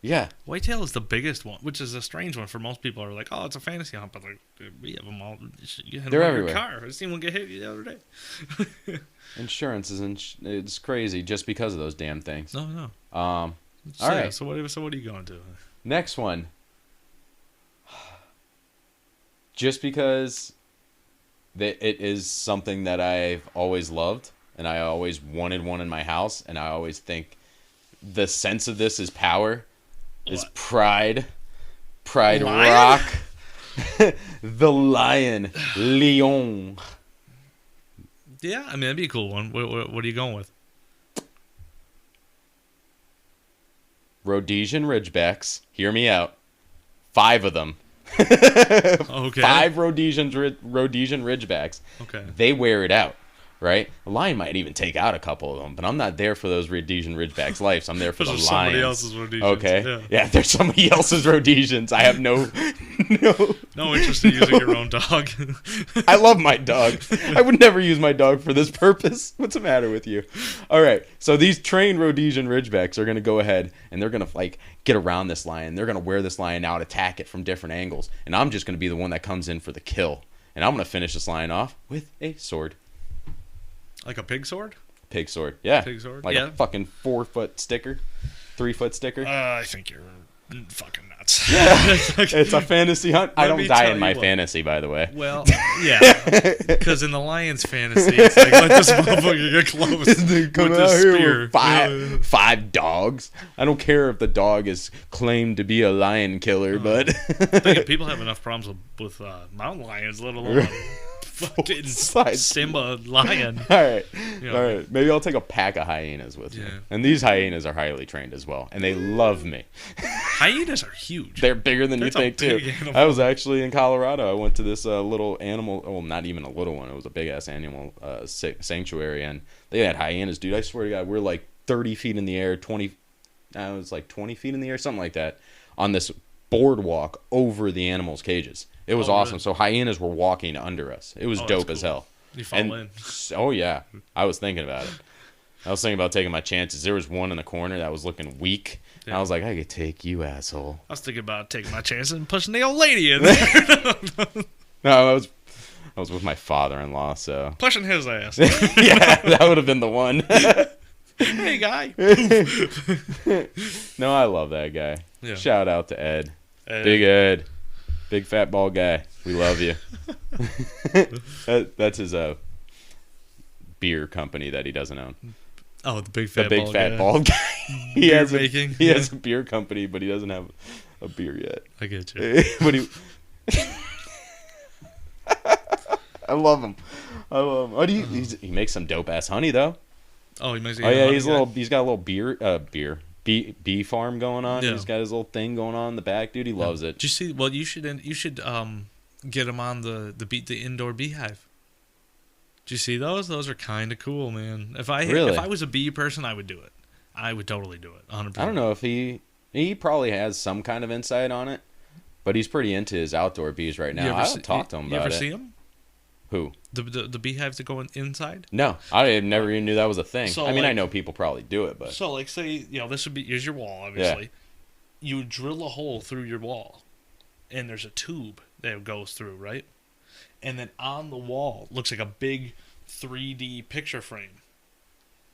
[SPEAKER 2] Yeah.
[SPEAKER 1] Whitetail is the biggest one, which is a strange one for most people. Are like, oh, it's a fantasy hunt, but like we have them all. You had
[SPEAKER 2] They're
[SPEAKER 1] one in
[SPEAKER 2] everywhere.
[SPEAKER 1] your car. I seen one get hit the other day.
[SPEAKER 2] Insurance it's crazy just because of those damn things.
[SPEAKER 1] No.
[SPEAKER 2] All
[SPEAKER 1] So,
[SPEAKER 2] right.
[SPEAKER 1] So what are you going to?
[SPEAKER 2] Next one. Just because it is something that I've always loved and I always wanted one in my house, and I always think the sense of this is power, is
[SPEAKER 1] What?
[SPEAKER 2] Pride Lion? Rock. The lion. Leon.
[SPEAKER 1] Yeah, I mean that'd be a cool one. What are you going with?
[SPEAKER 2] Rhodesian Ridgebacks. Hear me out. 5 of them.
[SPEAKER 1] Okay.
[SPEAKER 2] 5 Rhodesian Ridgebacks.
[SPEAKER 1] Okay.
[SPEAKER 2] They wear it out, right? A lion might even take out a couple of them, but I'm not there for those Rhodesian Ridgebacks' lives. I'm there for the
[SPEAKER 1] Those
[SPEAKER 2] lions.
[SPEAKER 1] are somebody else's Rhodesians.
[SPEAKER 2] Okay. Yeah, they're somebody else's Rhodesians. I have no.
[SPEAKER 1] No interest in using your own dog.
[SPEAKER 2] I love my dog. I would never use my dog for this purpose. What's the matter with you? All right. So these trained Rhodesian Ridgebacks are going to go ahead and they're going to get around this lion. They're going to wear this lion out, attack it from different angles. And I'm just going to be the one that comes in for the kill. And I'm going to finish this lion off with a sword.
[SPEAKER 1] Like a pig sword?
[SPEAKER 2] Pig sword. Yeah.
[SPEAKER 1] Pig sword?
[SPEAKER 2] Like
[SPEAKER 1] Yeah.
[SPEAKER 2] a fucking 4-foot sticker. 3-foot sticker.
[SPEAKER 1] I think you're fucking nuts.
[SPEAKER 2] It's a fantasy hunt. I
[SPEAKER 1] Let
[SPEAKER 2] don't
[SPEAKER 1] me
[SPEAKER 2] die
[SPEAKER 1] tell
[SPEAKER 2] in
[SPEAKER 1] you
[SPEAKER 2] my
[SPEAKER 1] what.
[SPEAKER 2] fantasy, by the way.
[SPEAKER 1] Well, yeah. Because in the Lions fantasy, it's like, let this motherfucker get close with
[SPEAKER 2] Come out
[SPEAKER 1] this
[SPEAKER 2] here
[SPEAKER 1] spear.
[SPEAKER 2] with five dogs. I don't care if the dog is claimed to be a lion killer, but
[SPEAKER 1] I think people have enough problems with mountain lions, let alone fucking Simba lion.
[SPEAKER 2] All right.
[SPEAKER 1] You know.
[SPEAKER 2] All right. Maybe I'll take a pack of hyenas with me.
[SPEAKER 1] Yeah.
[SPEAKER 2] And these hyenas are highly trained as well, and they love me.
[SPEAKER 1] Hyenas are huge.
[SPEAKER 2] They're bigger than
[SPEAKER 1] That's
[SPEAKER 2] you
[SPEAKER 1] a
[SPEAKER 2] think, too.
[SPEAKER 1] big animal.
[SPEAKER 2] I was actually in Colorado. I went to this little animal, well, not even a little one. It was a big-ass animal sanctuary, and they had hyenas, dude. I swear to God, we're like 30 feet in the air, it was like 20 feet in the air, something like that, on this boardwalk over the animals' cages. It was awesome.
[SPEAKER 1] Really?
[SPEAKER 2] So hyenas were walking under us. It was
[SPEAKER 1] Oh,
[SPEAKER 2] dope
[SPEAKER 1] that's
[SPEAKER 2] as
[SPEAKER 1] cool.
[SPEAKER 2] hell.
[SPEAKER 1] You fall in.
[SPEAKER 2] Oh, yeah. I was thinking about it. I was thinking about taking my chances. There was one in the corner that was looking weak. And I was like, I could take you, asshole.
[SPEAKER 1] I was thinking about taking my chances and pushing the old lady in there.
[SPEAKER 2] No, I was with my father-in-law, so.
[SPEAKER 1] Pushing his ass.
[SPEAKER 2] Yeah, that would have been the one.
[SPEAKER 1] Hey, guy.
[SPEAKER 2] No, I love that guy.
[SPEAKER 1] Yeah.
[SPEAKER 2] Shout out to Ed.
[SPEAKER 1] Ed.
[SPEAKER 2] Big Ed. Big fat bald guy. We love you. That's his beer company that he doesn't own.
[SPEAKER 1] Oh, the big
[SPEAKER 2] The
[SPEAKER 1] fat
[SPEAKER 2] big
[SPEAKER 1] bald
[SPEAKER 2] fat
[SPEAKER 1] guy.
[SPEAKER 2] bald guy. He
[SPEAKER 1] Beer
[SPEAKER 2] has
[SPEAKER 1] making,
[SPEAKER 2] he
[SPEAKER 1] yeah.
[SPEAKER 2] has a beer company, but he doesn't have a beer yet.
[SPEAKER 1] I get you.
[SPEAKER 2] But he I love him. Oh, he makes some dope ass honey though.
[SPEAKER 1] Oh, he makes it.
[SPEAKER 2] Oh yeah, he's got a little bee farm going on.
[SPEAKER 1] Yeah.
[SPEAKER 2] He's got his little thing going on in the back, dude. He loves it.
[SPEAKER 1] Did you see? Well, you should get him on the indoor beehive. Did you see those? Those are kind of cool, man. If I was a bee person, I would do it. I would totally do it. 100%.
[SPEAKER 2] I don't know if he probably has some kind of insight on it, but he's pretty into his outdoor bees right now. I don't talk to him about it.
[SPEAKER 1] You ever see him?
[SPEAKER 2] Who?
[SPEAKER 1] The beehives that go inside?
[SPEAKER 2] No, I never even knew that was a thing.
[SPEAKER 1] So,
[SPEAKER 2] I mean, I
[SPEAKER 1] like-
[SPEAKER 2] know people probably do it, but
[SPEAKER 1] So, like, say, this would be, here's your wall, obviously. You would drill a hole through your wall, and there's a tube that goes through, right? And then on the wall looks like a big 3D picture frame,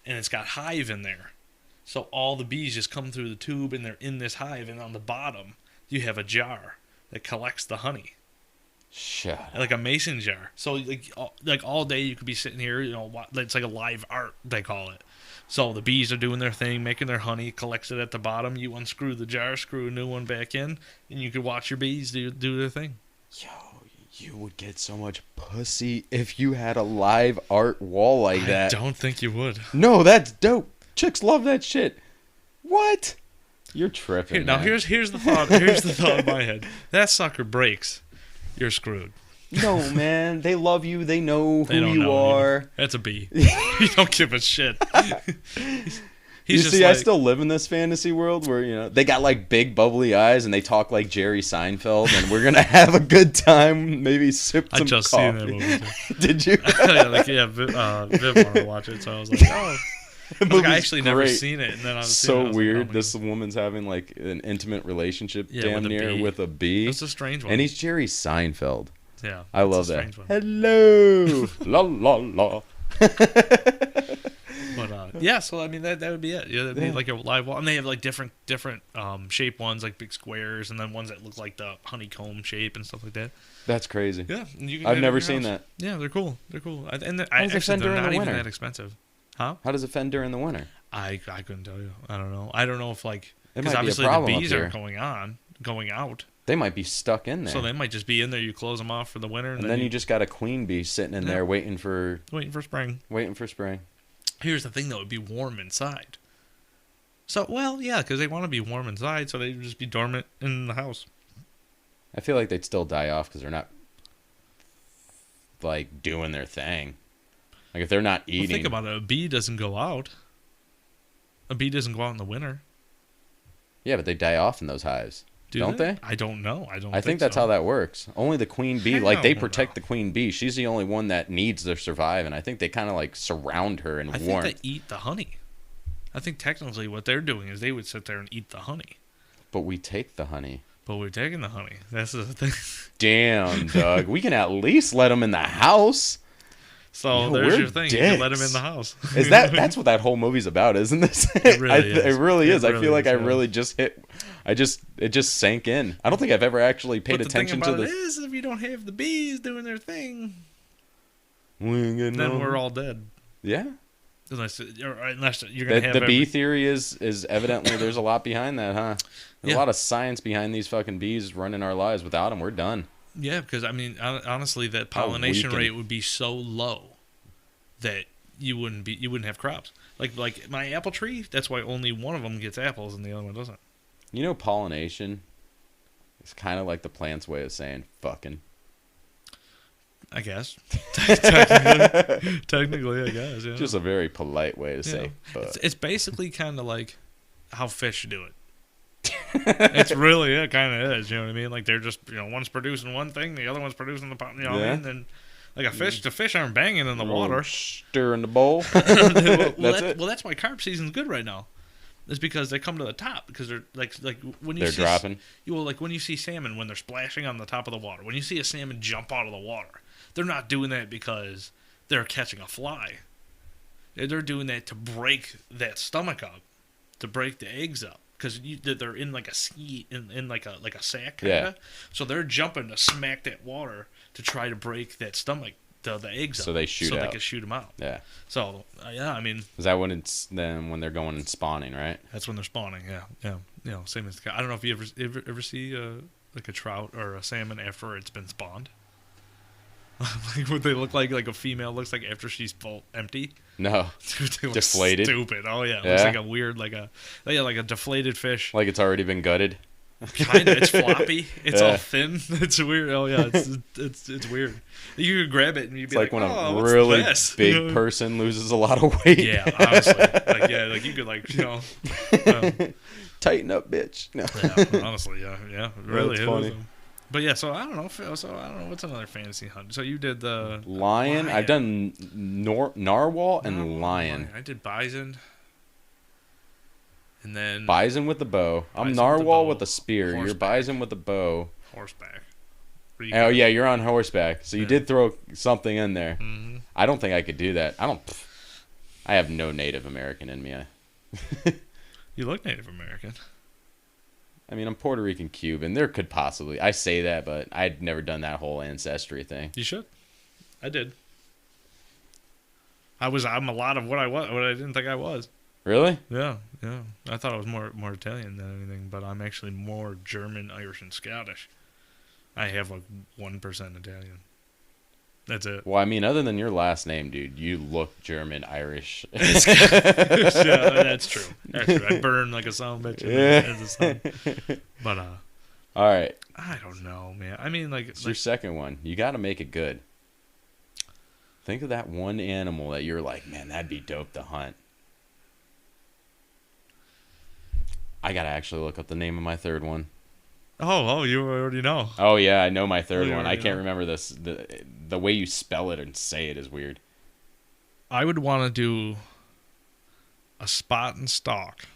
[SPEAKER 1] and it's got hive in there. So all the bees just come through the tube and they're in this hive, and on the bottom you have a jar that collects the honey.
[SPEAKER 2] Shut up.
[SPEAKER 1] Like a mason jar. So like all day you could be sitting here, it's like a live art, they call it. So the bees are doing their thing, making their honey, collects it at the bottom. You unscrew the jar, screw a new one back in, and you could watch your bees do their thing.
[SPEAKER 2] Yo, you would get so much pussy if you had a live art wall like that.
[SPEAKER 1] I don't think you would.
[SPEAKER 2] No, that's dope. Chicks love that shit. What? You're tripping.
[SPEAKER 1] Now here's the thought. Here's the thought in my head. That sucker breaks, you're screwed.
[SPEAKER 2] No, man. They love you. They know
[SPEAKER 1] They
[SPEAKER 2] who
[SPEAKER 1] don't
[SPEAKER 2] you
[SPEAKER 1] know
[SPEAKER 2] are.
[SPEAKER 1] either. That's a bee. You don't give a shit.
[SPEAKER 2] You see, I still live in this fantasy world where, they got like big bubbly eyes and they talk like Jerry Seinfeld, and we're going to have a good time, maybe sip some
[SPEAKER 1] I just
[SPEAKER 2] coffee.
[SPEAKER 1] seen that movie too.
[SPEAKER 2] Did you?
[SPEAKER 1] Viv wanted to watch it, so I was like, oh. I actually never seen it, and then I was
[SPEAKER 2] so weird. This woman's having like an intimate relationship damn near with a bee.
[SPEAKER 1] It's a strange one.
[SPEAKER 2] And he's Jerry Seinfeld.
[SPEAKER 1] Yeah.
[SPEAKER 2] I love that.
[SPEAKER 1] Hello.
[SPEAKER 2] La la la.
[SPEAKER 1] But yeah, so I mean that would be it. Yeah, that'd be like a live wall, and they have like different shape ones, like big squares, and then ones that look like the honeycomb shape and stuff like that.
[SPEAKER 2] That's crazy.
[SPEAKER 1] Yeah,
[SPEAKER 2] I've never seen that.
[SPEAKER 1] Yeah, they're cool. They're
[SPEAKER 2] actually
[SPEAKER 1] they're not even
[SPEAKER 2] winter?
[SPEAKER 1] that expensive. Huh?
[SPEAKER 2] How does it fend during the winter?
[SPEAKER 1] I couldn't tell you. I don't know. I don't know if
[SPEAKER 2] It
[SPEAKER 1] because
[SPEAKER 2] might be a
[SPEAKER 1] obviously
[SPEAKER 2] problem
[SPEAKER 1] the
[SPEAKER 2] up
[SPEAKER 1] bees
[SPEAKER 2] here.
[SPEAKER 1] aren't going out.
[SPEAKER 2] They might be stuck in there.
[SPEAKER 1] So they might just be in there. You close them off for the winter,
[SPEAKER 2] and then you just got a queen bee sitting in there waiting for
[SPEAKER 1] spring.
[SPEAKER 2] Waiting for spring.
[SPEAKER 1] Here's the thing, though. It would be warm inside. So, well, yeah, because they want to be warm inside, so they would just be dormant in the house.
[SPEAKER 2] I feel like they'd still die off because they're not, like, doing their thing. Like, if they're not eating...
[SPEAKER 1] Well, think about it. A bee doesn't go out. A bee doesn't go out in the winter.
[SPEAKER 2] Yeah, but they die off in those hives. Don't they?
[SPEAKER 1] I don't know.
[SPEAKER 2] I think that's how that works. Only the queen bee, they protect the queen bee. She's the only one that needs to survive, and I think they kind of like surround her in warmth.
[SPEAKER 1] I think they eat the honey. I think technically what they're doing is they would sit there and eat the honey.
[SPEAKER 2] But we take the honey.
[SPEAKER 1] But we're taking the honey. That's the thing.
[SPEAKER 2] Damn, Doug. We can at least let them in the house.
[SPEAKER 1] So there's your thing. Dicks. You can let them in the house.
[SPEAKER 2] That's what that whole movie's about, isn't this?
[SPEAKER 1] It really is.
[SPEAKER 2] It really is. I feel like I
[SPEAKER 1] yeah.
[SPEAKER 2] really just hit. It just sank in. I don't think I've ever actually paid attention to this.
[SPEAKER 1] But the thing about it is, if you don't have the bees doing their thing,
[SPEAKER 2] then
[SPEAKER 1] we're all dead.
[SPEAKER 2] Yeah.
[SPEAKER 1] Unless you're gonna have
[SPEAKER 2] the bee theory is evidently there's a lot behind that, huh? There's a lot of science behind these fucking bees running our lives. Without them, we're done.
[SPEAKER 1] Yeah, because I mean, honestly, that pollination rate would be so low that you wouldn't have crops. Like my apple tree. That's why only one of them gets apples and the other one doesn't.
[SPEAKER 2] You know, pollination is kind of like the plant's way of saying fucking.
[SPEAKER 1] I guess. Technically, I guess. Yeah.
[SPEAKER 2] Just a very polite way to say fuck.
[SPEAKER 1] It's basically kind of like how fish do it. It's really it kind of is, you know what I mean? Like they're just, one's producing one thing, the other one's producing the, what I mean? And like the fish aren't banging in the water,
[SPEAKER 2] stirring the bowl.
[SPEAKER 1] That's why carp season's good right now. It's because they come to the top because they're like when you
[SPEAKER 2] dropping.
[SPEAKER 1] Like when you see salmon when they're splashing on the top of the water. When you see a salmon jump out of the water, they're not doing that because they're catching a fly. They're doing that to break that stomach up, to break the eggs up. Because they're in like a ski in like a sack kind of, so they're jumping to smack that water to try to break that stomach, the eggs.
[SPEAKER 2] So they shoot out.
[SPEAKER 1] So they can shoot them out.
[SPEAKER 2] Yeah.
[SPEAKER 1] So I mean.
[SPEAKER 2] Is that when when they're going and spawning, right?
[SPEAKER 1] That's when they're spawning. Yeah. Same as I don't know if you ever see like a trout or a salmon after it's been spawned. Like what they look like a female looks like after she's full empty.
[SPEAKER 2] No.
[SPEAKER 1] Dude, they look
[SPEAKER 2] deflated.
[SPEAKER 1] Stupid. Oh yeah. It looks like a weird like a deflated fish.
[SPEAKER 2] Like it's already been gutted.
[SPEAKER 1] Kinda. It's floppy. It's all thin. It's weird. Oh yeah. It's weird. You could grab it and you'd be like,
[SPEAKER 2] when
[SPEAKER 1] oh,
[SPEAKER 2] a really
[SPEAKER 1] what's this?
[SPEAKER 2] big person loses a lot of weight.
[SPEAKER 1] Yeah. Honestly. Like you could
[SPEAKER 2] tighten up, bitch. No.
[SPEAKER 1] Yeah. Honestly. Yeah. Yeah. Really.
[SPEAKER 2] That's funny.
[SPEAKER 1] But yeah, so I don't know. So I don't know. What's another fantasy hunt? So you did the
[SPEAKER 2] lion. I've done narwhal and lion.
[SPEAKER 1] I did bison. And then
[SPEAKER 2] bison with the bow. I'm narwhal with the spear. Horseback. You're bison with the bow.
[SPEAKER 1] Horseback.
[SPEAKER 2] Oh yeah, you're on horseback. So you did throw something in there.
[SPEAKER 1] Mm-hmm.
[SPEAKER 2] I don't think I could do that. I have no Native American in me.
[SPEAKER 1] You look Native American.
[SPEAKER 2] I mean, I'm Puerto Rican Cuban. There could possibly. I say that, but I'd never done that whole ancestry thing.
[SPEAKER 1] You should. I did. I'm a lot of what I was, what I didn't think I was.
[SPEAKER 2] Really?
[SPEAKER 1] Yeah. I thought I was more Italian than anything, but I'm actually more German, Irish, and Scottish. I have like 1% Italian. That's it.
[SPEAKER 2] Well, I mean, other than your last name, dude, you look German, Irish.
[SPEAKER 1] Yeah, that's true. I burn like a son of a bitch in the sun. But
[SPEAKER 2] all right.
[SPEAKER 1] I don't know, man. I mean, like,
[SPEAKER 2] It's your second one. You got to make it good. Think of that one animal that you're like, man, that'd be dope to hunt. I got to actually look up the name of my third one.
[SPEAKER 1] Oh, you already know.
[SPEAKER 2] Oh, yeah, I know my third one. I
[SPEAKER 1] already
[SPEAKER 2] can't
[SPEAKER 1] know.
[SPEAKER 2] remember this. The way you spell it and say it is weird.
[SPEAKER 1] I would want to do a spot and stalk,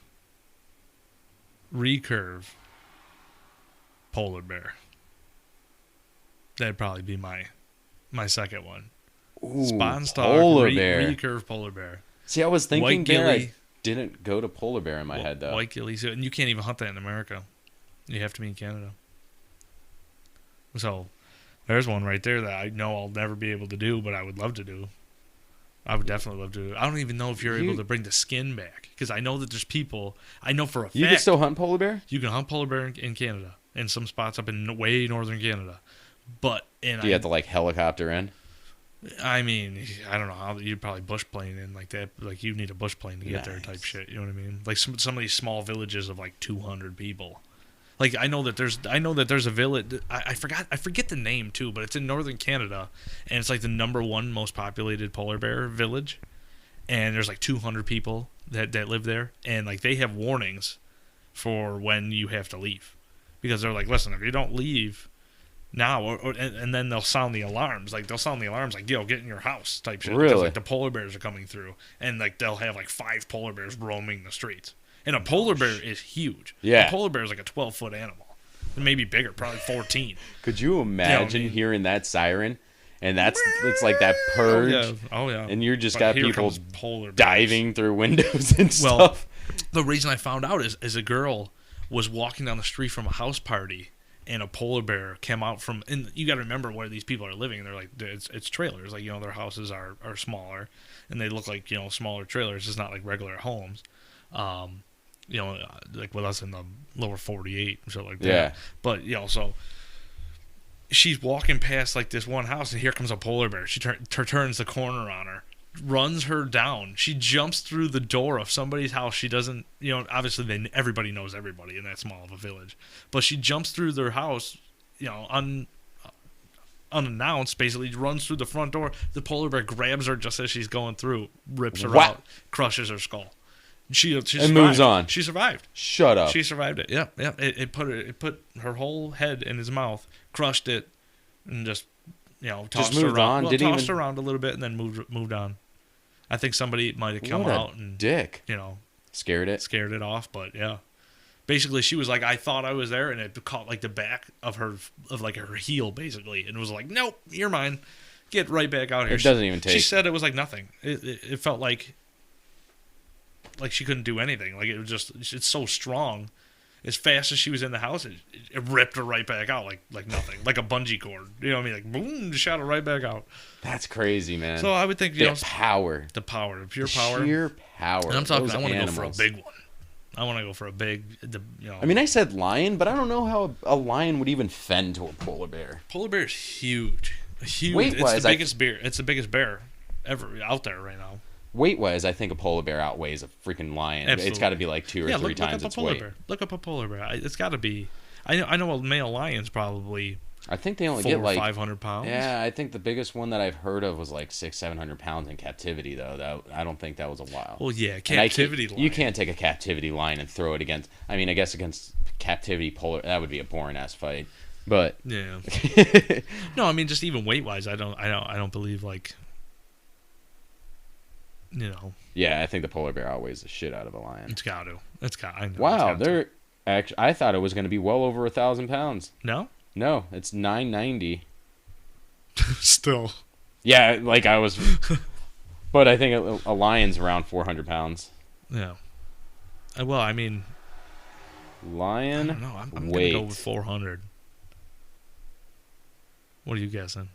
[SPEAKER 1] recurve, polar bear. That'd probably be my second one.
[SPEAKER 2] Ooh,
[SPEAKER 1] Spot and stalk,
[SPEAKER 2] polar bear.
[SPEAKER 1] recurve polar bear.
[SPEAKER 2] See, I was thinking
[SPEAKER 1] White
[SPEAKER 2] bear. I
[SPEAKER 1] gilly.
[SPEAKER 2] didn't go to polar bear in my head, though.
[SPEAKER 1] White gillies, and you can't even hunt that in America. You have to be in Canada. So, there's one right there that I know I'll never be able to do, but I would love to do. I would definitely love to do. I don't even know if you're able to bring the skin back, because I know that there's people. I know for a fact
[SPEAKER 2] You can still hunt polar bear?
[SPEAKER 1] you can hunt polar bear in Canada, in some spots up in way northern Canada. But
[SPEAKER 2] Do you have to like helicopter in?
[SPEAKER 1] I mean, I don't know how you'd probably bush plane in like that. Like you need a bush plane to get there, type
[SPEAKER 2] Nice.
[SPEAKER 1] shit. You know what I mean? Like some of these small villages of like 200 people. Like I know that there's a village. I forget the name too, but it's in northern Canada, and it's like the #1 most populated polar bear village. And there's like 200 people that live there, and like they have warnings for when you have to leave, because they're like, listen, if you don't leave now, and then they'll sound the alarms. Like they'll sound the alarms, like, yo, get in your house, type shit.
[SPEAKER 2] Really?
[SPEAKER 1] Because, like the polar bears are coming through, and like they'll have like 5 polar bears roaming the streets. And a polar bear is huge.
[SPEAKER 2] Yeah.
[SPEAKER 1] A polar bear is like a 12-foot animal, maybe bigger, probably 14.
[SPEAKER 2] Could you imagine hearing that siren? And it's like that purge.
[SPEAKER 1] Oh yeah.
[SPEAKER 2] And you just
[SPEAKER 1] But
[SPEAKER 2] got
[SPEAKER 1] here
[SPEAKER 2] people
[SPEAKER 1] comes polar bears.
[SPEAKER 2] diving through windows and
[SPEAKER 1] Well,
[SPEAKER 2] stuff.
[SPEAKER 1] the reason I found out is a girl was walking down the street from a house party, and a polar bear came out from. And you got to remember where these people are living. They're like, it's trailers. Like, you know, their houses are smaller, and they look like, you know, smaller trailers. It's not like regular homes. You know, like with us in the lower 48 and shit like that.
[SPEAKER 2] Yeah.
[SPEAKER 1] But, you know, so she's walking past like this one house, and here comes a polar bear. She turns the corner on her, runs her down. She jumps through the door of somebody's house. She doesn't, you know, obviously everybody knows everybody in that small of a village, but she jumps through their house, you know, unannounced, basically runs through the front door. The polar bear grabs her just as she's going through, rips her out, crushes her skull. She survived.
[SPEAKER 2] moves on.
[SPEAKER 1] She survived.
[SPEAKER 2] Shut up.
[SPEAKER 1] She survived it. Yeah. It put her whole head in his mouth, crushed it, and just, you know, tossed her
[SPEAKER 2] moved
[SPEAKER 1] around.
[SPEAKER 2] on?
[SPEAKER 1] Well,
[SPEAKER 2] Didn't
[SPEAKER 1] tossed
[SPEAKER 2] even-
[SPEAKER 1] her around a little bit and then moved on. I think somebody might have come
[SPEAKER 2] What a
[SPEAKER 1] out and
[SPEAKER 2] dick.
[SPEAKER 1] you know,
[SPEAKER 2] Scared it.
[SPEAKER 1] off, but yeah. Basically, she was like, I thought I was there, and it caught like the back of her heel, basically, and was like, nope, you're mine. Get right back out here.
[SPEAKER 2] It doesn't even take.
[SPEAKER 1] She said it was like nothing. It felt like she couldn't do anything. Like, it was just, it's so strong. As fast as she was in the house, it ripped her right back out like nothing, like a bungee cord. You know what I mean? Like, boom, shot her right back out.
[SPEAKER 2] That's crazy, man.
[SPEAKER 1] So I would think, you
[SPEAKER 2] the
[SPEAKER 1] know,
[SPEAKER 2] power.
[SPEAKER 1] the pure power.
[SPEAKER 2] Sheer power.
[SPEAKER 1] And I'm talking,
[SPEAKER 2] Those
[SPEAKER 1] I want to go for a
[SPEAKER 2] animals.
[SPEAKER 1] big one. I want to go for a big, you know.
[SPEAKER 2] I mean, I said lion, but I don't know how a lion would even fend to a polar bear.
[SPEAKER 1] Polar bear is huge. Huge.
[SPEAKER 2] Weight-wise,
[SPEAKER 1] it's the biggest bear. It's the biggest bear ever out there right now.
[SPEAKER 2] Weight-wise, I think a polar bear outweighs a freaking lion.
[SPEAKER 1] Absolutely.
[SPEAKER 2] It's got to be like 2 or 3 times its weight.
[SPEAKER 1] Bear. Look up a polar bear. It's got to be. I know a male lion's probably
[SPEAKER 2] I think they only
[SPEAKER 1] 400
[SPEAKER 2] get like
[SPEAKER 1] 500 pounds.
[SPEAKER 2] Yeah, I think the biggest one that I've heard of was like 600-700 pounds in captivity, though. That I don't think that was a while.
[SPEAKER 1] Well, yeah,
[SPEAKER 2] And
[SPEAKER 1] captivity lion.
[SPEAKER 2] You can't take a captivity lion and throw it against. I mean, I guess against captivity polar, that would be a boring ass fight. But
[SPEAKER 1] Yeah. No, I mean, just even weight wise, I don't believe, like, you know.
[SPEAKER 2] yeah, I think the polar bear outweighs the shit out of a lion.
[SPEAKER 1] It's got to. I know.
[SPEAKER 2] Wow,
[SPEAKER 1] it's got to.
[SPEAKER 2] they're actually. I thought it was going to be well over 1,000 pounds.
[SPEAKER 1] No.
[SPEAKER 2] No, it's 990.
[SPEAKER 1] Still.
[SPEAKER 2] Yeah, like I was. But I think a lion's around 400 pounds.
[SPEAKER 1] Yeah. Well, I mean, I
[SPEAKER 2] Lion
[SPEAKER 1] don't know. I'm gonna
[SPEAKER 2] weight.
[SPEAKER 1] go with 400. What are you guessing?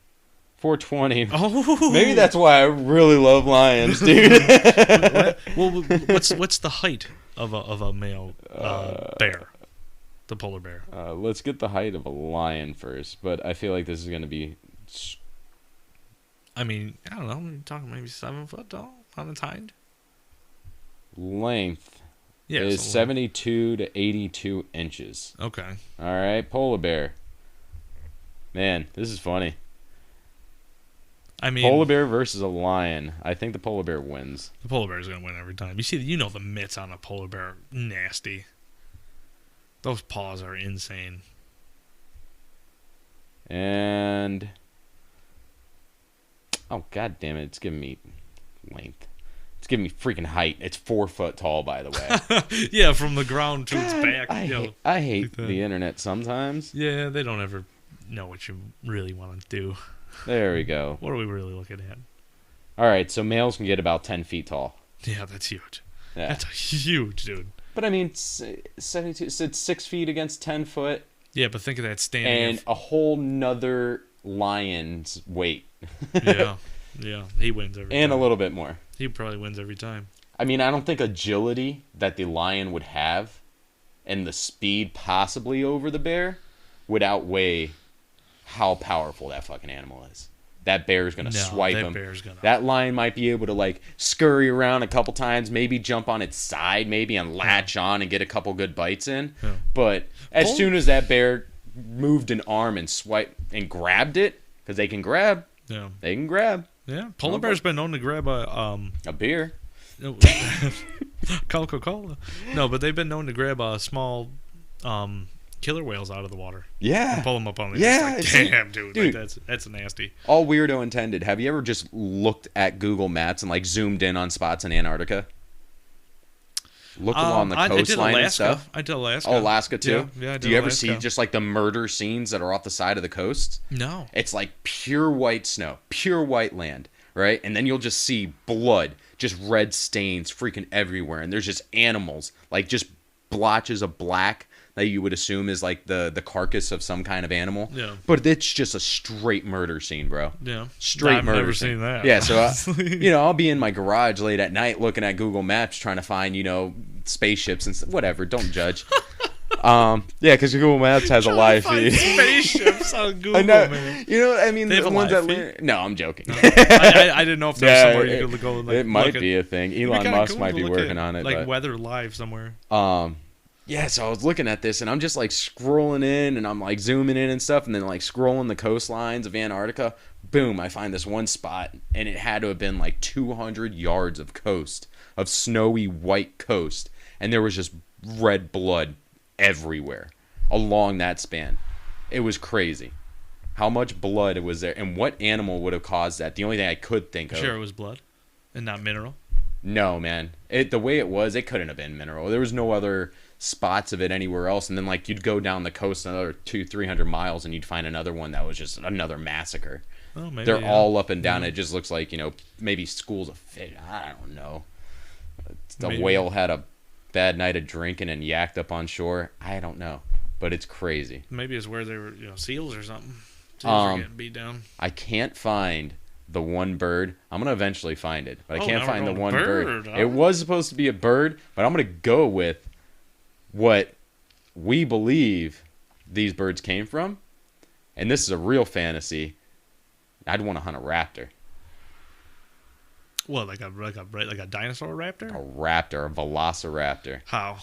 [SPEAKER 2] 420.
[SPEAKER 1] Oh,
[SPEAKER 2] Maybe that's why I really love lions, dude.
[SPEAKER 1] well, what's the height of a male bear? The polar bear.
[SPEAKER 2] Let's get the height of a lion first, but I feel like this is going to be...
[SPEAKER 1] I mean, I don't know. We're talking maybe 7 foot tall on its hind.
[SPEAKER 2] Length
[SPEAKER 1] Yeah,
[SPEAKER 2] is 72 to 82 inches.
[SPEAKER 1] Okay.
[SPEAKER 2] All right, polar bear. Man, this is funny.
[SPEAKER 1] I mean,
[SPEAKER 2] Polar bear versus a lion. I think the polar bear wins.
[SPEAKER 1] the polar bear is gonna win every time. The mitts on a polar bear are nasty. Those paws are insane.
[SPEAKER 2] And... oh, god damn it. It's giving me length. It's giving me freaking height. It's 4 foot tall, by the way.
[SPEAKER 1] Yeah, from the ground to its
[SPEAKER 2] God,
[SPEAKER 1] back.
[SPEAKER 2] I hate
[SPEAKER 1] like that.
[SPEAKER 2] the internet sometimes.
[SPEAKER 1] Yeah, they don't ever know what you really want to do.
[SPEAKER 2] There we go.
[SPEAKER 1] What are we really looking at?
[SPEAKER 2] All right, so males can get about 10 feet tall.
[SPEAKER 1] Yeah, that's huge.
[SPEAKER 2] Yeah.
[SPEAKER 1] That's huge, dude.
[SPEAKER 2] But I mean, 72, so it's 6 feet against 10 foot,
[SPEAKER 1] Yeah, but think of that standing.
[SPEAKER 2] and a whole nother lion's weight.
[SPEAKER 1] Yeah, he wins every time.
[SPEAKER 2] And a little bit more.
[SPEAKER 1] He probably wins every time.
[SPEAKER 2] I mean, I don't think agility that the lion would have and the speed possibly over the bear would outweigh how powerful that fucking animal is. That bear's going to swipe him. That lion might be able to, like, scurry around a couple times, maybe jump on its side, maybe, and latch on and get a couple good bites in.
[SPEAKER 1] Yeah.
[SPEAKER 2] But as soon as that bear moved an arm and swiped and grabbed it, because they can grab.
[SPEAKER 1] Yeah.
[SPEAKER 2] They can grab.
[SPEAKER 1] Yeah. Polar bear's been known to grab
[SPEAKER 2] a beer.
[SPEAKER 1] Coca-Cola. No, but they've been known to grab small killer whales out of the water.
[SPEAKER 2] Yeah.
[SPEAKER 1] And pull them up on the
[SPEAKER 2] Yeah.
[SPEAKER 1] Like, damn, dude. Like, that's nasty.
[SPEAKER 2] All weirdo intended. Have you ever just looked at Google Maps and like zoomed in on spots in Antarctica? Look along the coastline and stuff.
[SPEAKER 1] I did Alaska.
[SPEAKER 2] Oh, Alaska too?
[SPEAKER 1] Yeah, I did
[SPEAKER 2] Do you ever
[SPEAKER 1] Alaska.
[SPEAKER 2] see just like the murder scenes that are off the side of the coast?
[SPEAKER 1] No.
[SPEAKER 2] It's like pure white snow, pure white land, right? And then you'll just see blood, just red stains freaking everywhere. And there's just animals, like just blotches of black that you would assume is like the carcass of some kind of animal.
[SPEAKER 1] Yeah.
[SPEAKER 2] But it's just a straight murder scene, bro.
[SPEAKER 1] Yeah.
[SPEAKER 2] Straight murder.
[SPEAKER 1] I've never
[SPEAKER 2] scene.
[SPEAKER 1] seen that.
[SPEAKER 2] Yeah, so I'll be in my garage late at night looking at Google Maps trying to find, spaceships and whatever. Don't judge. Yeah, because Google Maps has a live feed.
[SPEAKER 1] Spaceships on Google,
[SPEAKER 2] I know.
[SPEAKER 1] man.
[SPEAKER 2] You know what I mean?
[SPEAKER 1] They have
[SPEAKER 2] The
[SPEAKER 1] a
[SPEAKER 2] ones
[SPEAKER 1] live
[SPEAKER 2] that no, I'm joking.
[SPEAKER 1] I didn't know if there was somewhere you could go and like
[SPEAKER 2] it might
[SPEAKER 1] look
[SPEAKER 2] be a thing.
[SPEAKER 1] It'd be
[SPEAKER 2] Elon
[SPEAKER 1] kinda
[SPEAKER 2] Musk
[SPEAKER 1] cool
[SPEAKER 2] might
[SPEAKER 1] to
[SPEAKER 2] be
[SPEAKER 1] look
[SPEAKER 2] working
[SPEAKER 1] at,
[SPEAKER 2] on it.
[SPEAKER 1] like
[SPEAKER 2] but,
[SPEAKER 1] weather live somewhere.
[SPEAKER 2] yeah, so I was looking at this and I'm just like scrolling in and I'm like zooming in and stuff and then like scrolling the coastlines of Antarctica. Boom, I find this one spot and it had to have been like 200 yards of coast, of snowy white coast. And there was just red blood everywhere along that span. It was crazy how much blood it was there and what animal would have caused that. The only thing I could think of.
[SPEAKER 1] Sure, it was blood and not mineral.
[SPEAKER 2] No, man. The way it was, it couldn't have been mineral. There was no other spots of it anywhere else. And then like you'd go down the coast another 200-300 miles and you'd find another one that was just another massacre.
[SPEAKER 1] Oh, maybe,
[SPEAKER 2] They're all up and down. It just looks like, maybe schools of fish. I don't know. The whale had a bad night of drinking and yacked up on shore. I don't know, but it's crazy.
[SPEAKER 1] Maybe it's where they were, seals or something. Seals are getting beat down.
[SPEAKER 2] I can't find the one bird. I'm gonna eventually find it, but I can't
[SPEAKER 1] now we're
[SPEAKER 2] find the
[SPEAKER 1] going
[SPEAKER 2] one bird.
[SPEAKER 1] huh?
[SPEAKER 2] It was supposed to be a bird, but I'm gonna go with what we believe these birds came from, and this is a real fantasy. I'd want to hunt a raptor.
[SPEAKER 1] What, like a dinosaur raptor?
[SPEAKER 2] A raptor, a velociraptor.
[SPEAKER 1] How?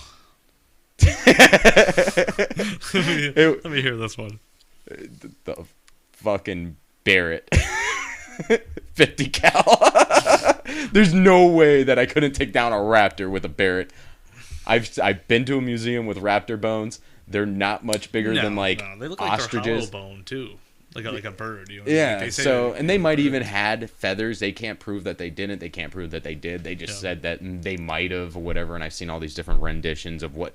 [SPEAKER 2] Let
[SPEAKER 1] Let me hear this one.
[SPEAKER 2] The fucking Barrett. 50 cal. There's no way that I couldn't take down a raptor with a Barrett. I've been to a museum with raptor bones. They're not much bigger than like
[SPEAKER 1] they look
[SPEAKER 2] ostriches.
[SPEAKER 1] like they're hollow bone too. Like a bird.
[SPEAKER 2] Yeah.
[SPEAKER 1] Like
[SPEAKER 2] So and they might even had feathers. They can't prove that they didn't. They can't prove that they did. They just said that they might have or whatever. And I've seen all these different renditions of what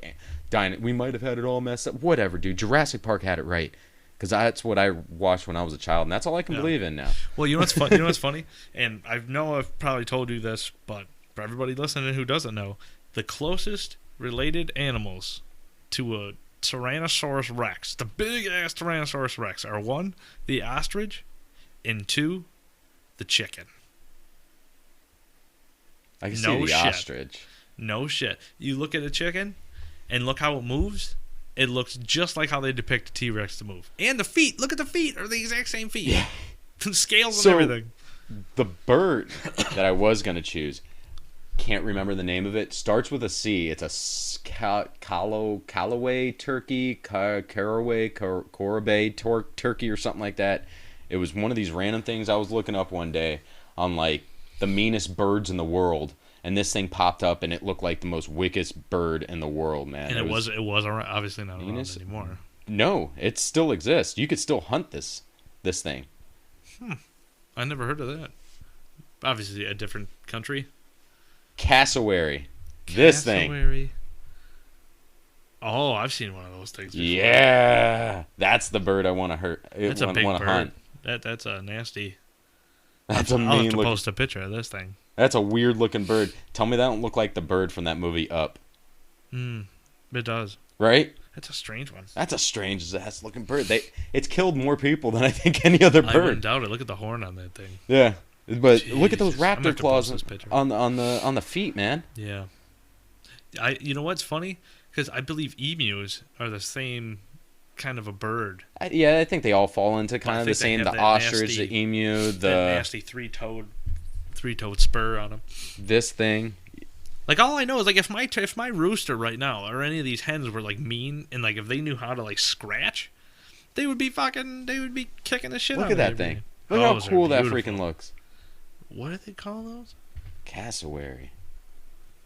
[SPEAKER 2] we might have had it all messed up. Whatever, dude. Jurassic Park had it right. Because that's what I watched when I was a child, and that's all I can believe in now.
[SPEAKER 1] Well, you know what's fun? You know what's funny? And I know I've probably told you this, but for everybody listening who doesn't know, the closest related animals to a Tyrannosaurus Rex, the big-ass Tyrannosaurus Rex, are 1, the ostrich, and 2, the chicken.
[SPEAKER 2] I can see the ostrich.
[SPEAKER 1] No shit. You look at a chicken, and look how it moves. It looks just like how they depict a T-Rex to move. And the feet. Look at the feet. Are the exact same feet.
[SPEAKER 2] Yeah.
[SPEAKER 1] The scales and everything.
[SPEAKER 2] The bird that I was going to choose, can't remember the name of it, starts with a C. It's a Callaway turkey, caraway turkey or something like that. It was one of these random things I was looking up one day on like the meanest birds in the world, and this thing popped up and it looked like the most wickedest bird in the world, man.
[SPEAKER 1] And it was obviously not around anymore.
[SPEAKER 2] No, it still exists. You could still hunt this thing.
[SPEAKER 1] I never heard of that. Obviously a different country.
[SPEAKER 2] Cassowary. This thing.
[SPEAKER 1] Oh, I've seen one of those things before.
[SPEAKER 2] Yeah. That's the bird I want to hurt.
[SPEAKER 1] That's a big bird.
[SPEAKER 2] Hunt.
[SPEAKER 1] That's a nasty.
[SPEAKER 2] That's a
[SPEAKER 1] I'll
[SPEAKER 2] mean
[SPEAKER 1] have to
[SPEAKER 2] looking.
[SPEAKER 1] post a picture of this thing.
[SPEAKER 2] That's a weird looking bird. Tell me that don't look like the bird from that movie Up.
[SPEAKER 1] It does.
[SPEAKER 2] Right?
[SPEAKER 1] That's a strange one.
[SPEAKER 2] That's a strange ass looking bird. It's killed more people than I think any other bird.
[SPEAKER 1] I wouldn't doubt it. Look at the horn on that thing.
[SPEAKER 2] Yeah. But look at those
[SPEAKER 1] Jesus. I'm gonna
[SPEAKER 2] raptor
[SPEAKER 1] have to
[SPEAKER 2] claws
[SPEAKER 1] post this picture.
[SPEAKER 2] on the feet, man.
[SPEAKER 1] Yeah. You know what's funny? Because I believe emus are the same kind of a bird.
[SPEAKER 2] I think they all fall into kind of the same. The ostrich, the emu, the
[SPEAKER 1] nasty three-toed spur on them.
[SPEAKER 2] This thing.
[SPEAKER 1] Like, all I know is, like, if my rooster right now or any of these hens were like mean and like if they knew how to like scratch, they would be kicking the shit out of me.
[SPEAKER 2] Look at that thing. Look how cool that freaking looks.
[SPEAKER 1] What do they call those?
[SPEAKER 2] Cassowary.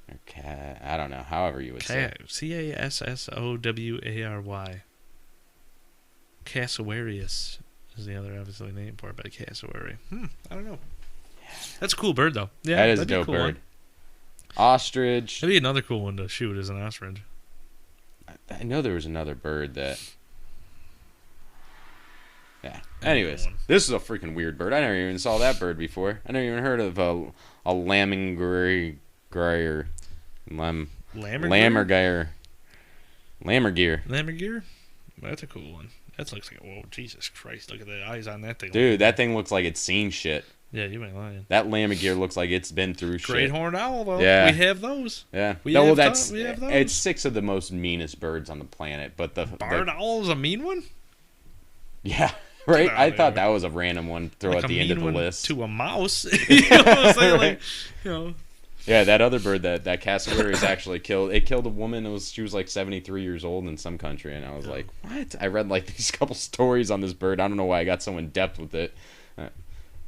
[SPEAKER 2] Or I don't know. However you would say it.
[SPEAKER 1] Cassowary. Cassowarius is the other obviously name for it, but cassowary. I don't know. That's a cool bird though. Yeah,
[SPEAKER 2] that is a
[SPEAKER 1] that'd be
[SPEAKER 2] dope
[SPEAKER 1] cool
[SPEAKER 2] bird.
[SPEAKER 1] One.
[SPEAKER 2] Ostrich.
[SPEAKER 1] That'd be another cool one to shoot as an ostrich.
[SPEAKER 2] I know there was another bird that. Yeah. Anyways, this is a freaking weird bird. I never even saw that bird before. I never even heard of a lammergeier.
[SPEAKER 1] Lammergeier? That's a cool one. That looks like, whoa, Jesus Christ, look at the eyes on that thing.
[SPEAKER 2] Dude, that thing looks like it's seen shit.
[SPEAKER 1] Yeah, you ain't lying.
[SPEAKER 2] That lammergeier looks like it's been through shit.
[SPEAKER 1] Great horned owl, though.
[SPEAKER 2] Yeah.
[SPEAKER 1] We have those.
[SPEAKER 2] Yeah.
[SPEAKER 1] We have
[SPEAKER 2] those.
[SPEAKER 1] It's
[SPEAKER 2] 6 of the most meanest birds on the planet, but the
[SPEAKER 1] barred owl is a mean one?
[SPEAKER 2] Yeah. Right? I thought that was a random one to throw
[SPEAKER 1] like
[SPEAKER 2] at the end of the list.
[SPEAKER 1] To a mouse. You know what I'm saying? Like, you know.
[SPEAKER 2] Yeah, that other bird that cassowary is actually killed. It killed a woman. She was like 73 years old in some country, and I was like, what? I read like these couple stories on this bird. I don't know why I got so in depth with it.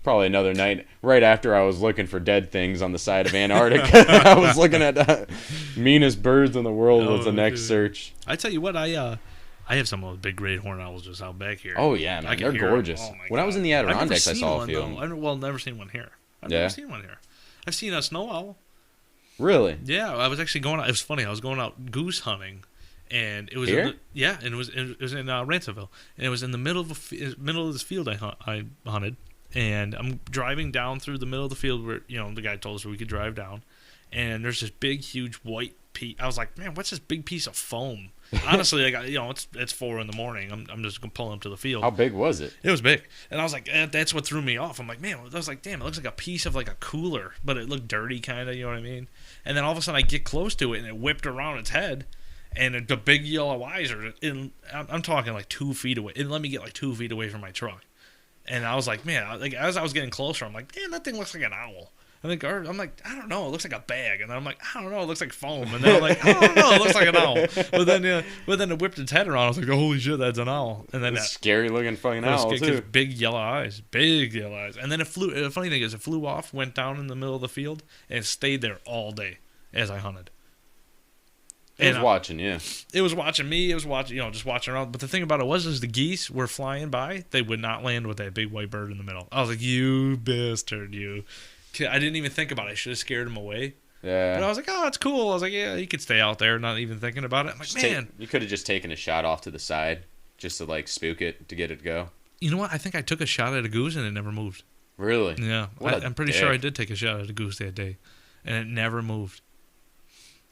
[SPEAKER 2] Probably another night right after I was looking for dead things on the side of Antarctica. I was looking at meanest birds in the world was the next search.
[SPEAKER 1] I tell you what, I have some of those big great horned owls just out back here.
[SPEAKER 2] Oh yeah, man, they're gorgeous. Oh, when I was in the Adirondacks, I saw a few.
[SPEAKER 1] I've never seen one here. I've never seen one here. I've seen a snow owl.
[SPEAKER 2] Really?
[SPEAKER 1] Yeah, I was actually going out. It was funny. I was going out goose hunting, and it was
[SPEAKER 2] here.
[SPEAKER 1] And it was in Ransomville, and it was in the middle of this field I hunted, and I'm driving down through the middle of the field where the guy told us we could drive down, and there's this big huge white piece. I was like, man, what's this big piece of foam? Honestly, like it's 4 a.m. I'm just gonna pull up to the field.
[SPEAKER 2] How big was it?
[SPEAKER 1] It was big, and I was like, that's what threw me off. I'm like, man, I was like, damn, it looks like a piece of like a cooler, but it looked dirty, kind of, you know what I mean? And then all of a sudden, I get close to it, and it whipped around its head, and the big yellow eyes are. I'm talking like 2 feet away. It let me get like 2 feet away from my truck, and I was like, man, like as I was getting closer, I'm like, damn, that thing looks like an owl. I'm like, I don't know, it looks like a bag. And then I'm like, I don't know, it looks like foam. And then I'm like, I don't know, it looks like an owl. But then it whipped its head around. I was like, holy shit, that's an owl. And then
[SPEAKER 2] scary looking fucking owl too.
[SPEAKER 1] Big yellow eyes. And then it flew. The funny thing is, it flew off, went down in the middle of the field, and it stayed there all day as I hunted.
[SPEAKER 2] It was watching, yeah.
[SPEAKER 1] It was watching me. It was watching, just watching around. But the thing about it was the geese were flying by. They would not land with that big white bird in the middle. I was like, you bastard, you. I didn't even think about it. I should have scared him away.
[SPEAKER 2] Yeah.
[SPEAKER 1] But I was like, oh, it's cool. I was like, yeah, he could stay out there, not even thinking about it. I'm like, man.
[SPEAKER 2] You could have just taken a shot off to the side just to, like, spook it to get it to go.
[SPEAKER 1] You know what? I think I took a shot at a goose and it never moved.
[SPEAKER 2] Really?
[SPEAKER 1] Yeah. I'm pretty sure I did take a shot at a goose that day. And it never moved.